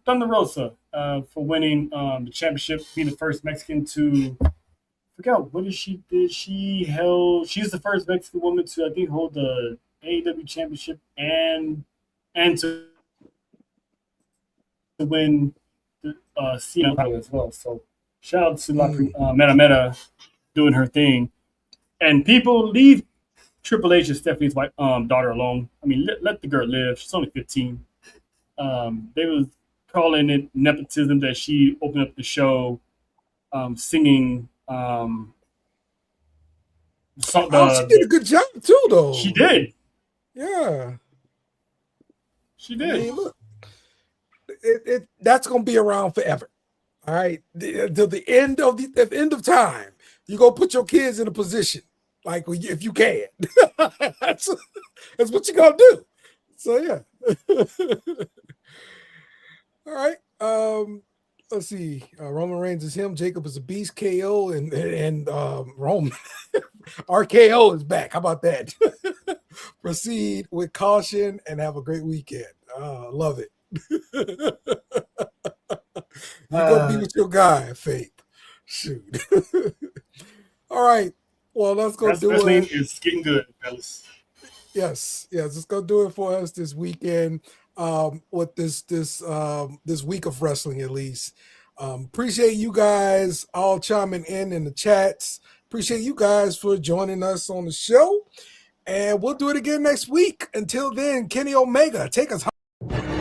Thunder Rosa for winning the championship, being the first Mexican to forgot what she did. She's the first Mexican woman to, I think, hold the AEW championship and to win the CM title as well. So shout out to Meta doing her thing. And people, leave Triple H and Stephanie's daughter alone. I mean, let the girl live. She's only 15. They was calling it nepotism that she opened up the show singing. She did a good job too, though. She did. Yeah. She did. I mean, look, that's gonna be around forever. All right, till the end of time, you go put your kids in a position like if you can. That's what you gonna do. So yeah. All right. Let's see. Roman Reigns is him. Jacob is a beast. KO and Roman. RKO is back. How about that? Proceed with caution and have a great weekend. Love it. You go be with your guy, Faith. Shoot. All right. Well, let's go do it. Wrestling is getting good, fellas. Yes. Let's go do it for us this weekend. With this week of wrestling, at least. Appreciate you guys all chiming in the chats. Appreciate you guys for joining us on the show. And we'll do it again next week. Until then, Kenny Omega, take us home.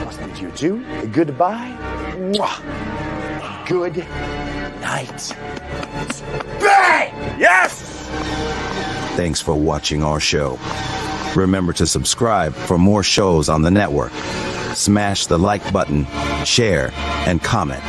Must bid you two goodbye. Mwah. Good night. Bang! Yes! Thanks for watching our show. Remember to subscribe for more shows on the network. Smash the like button, share, and comment.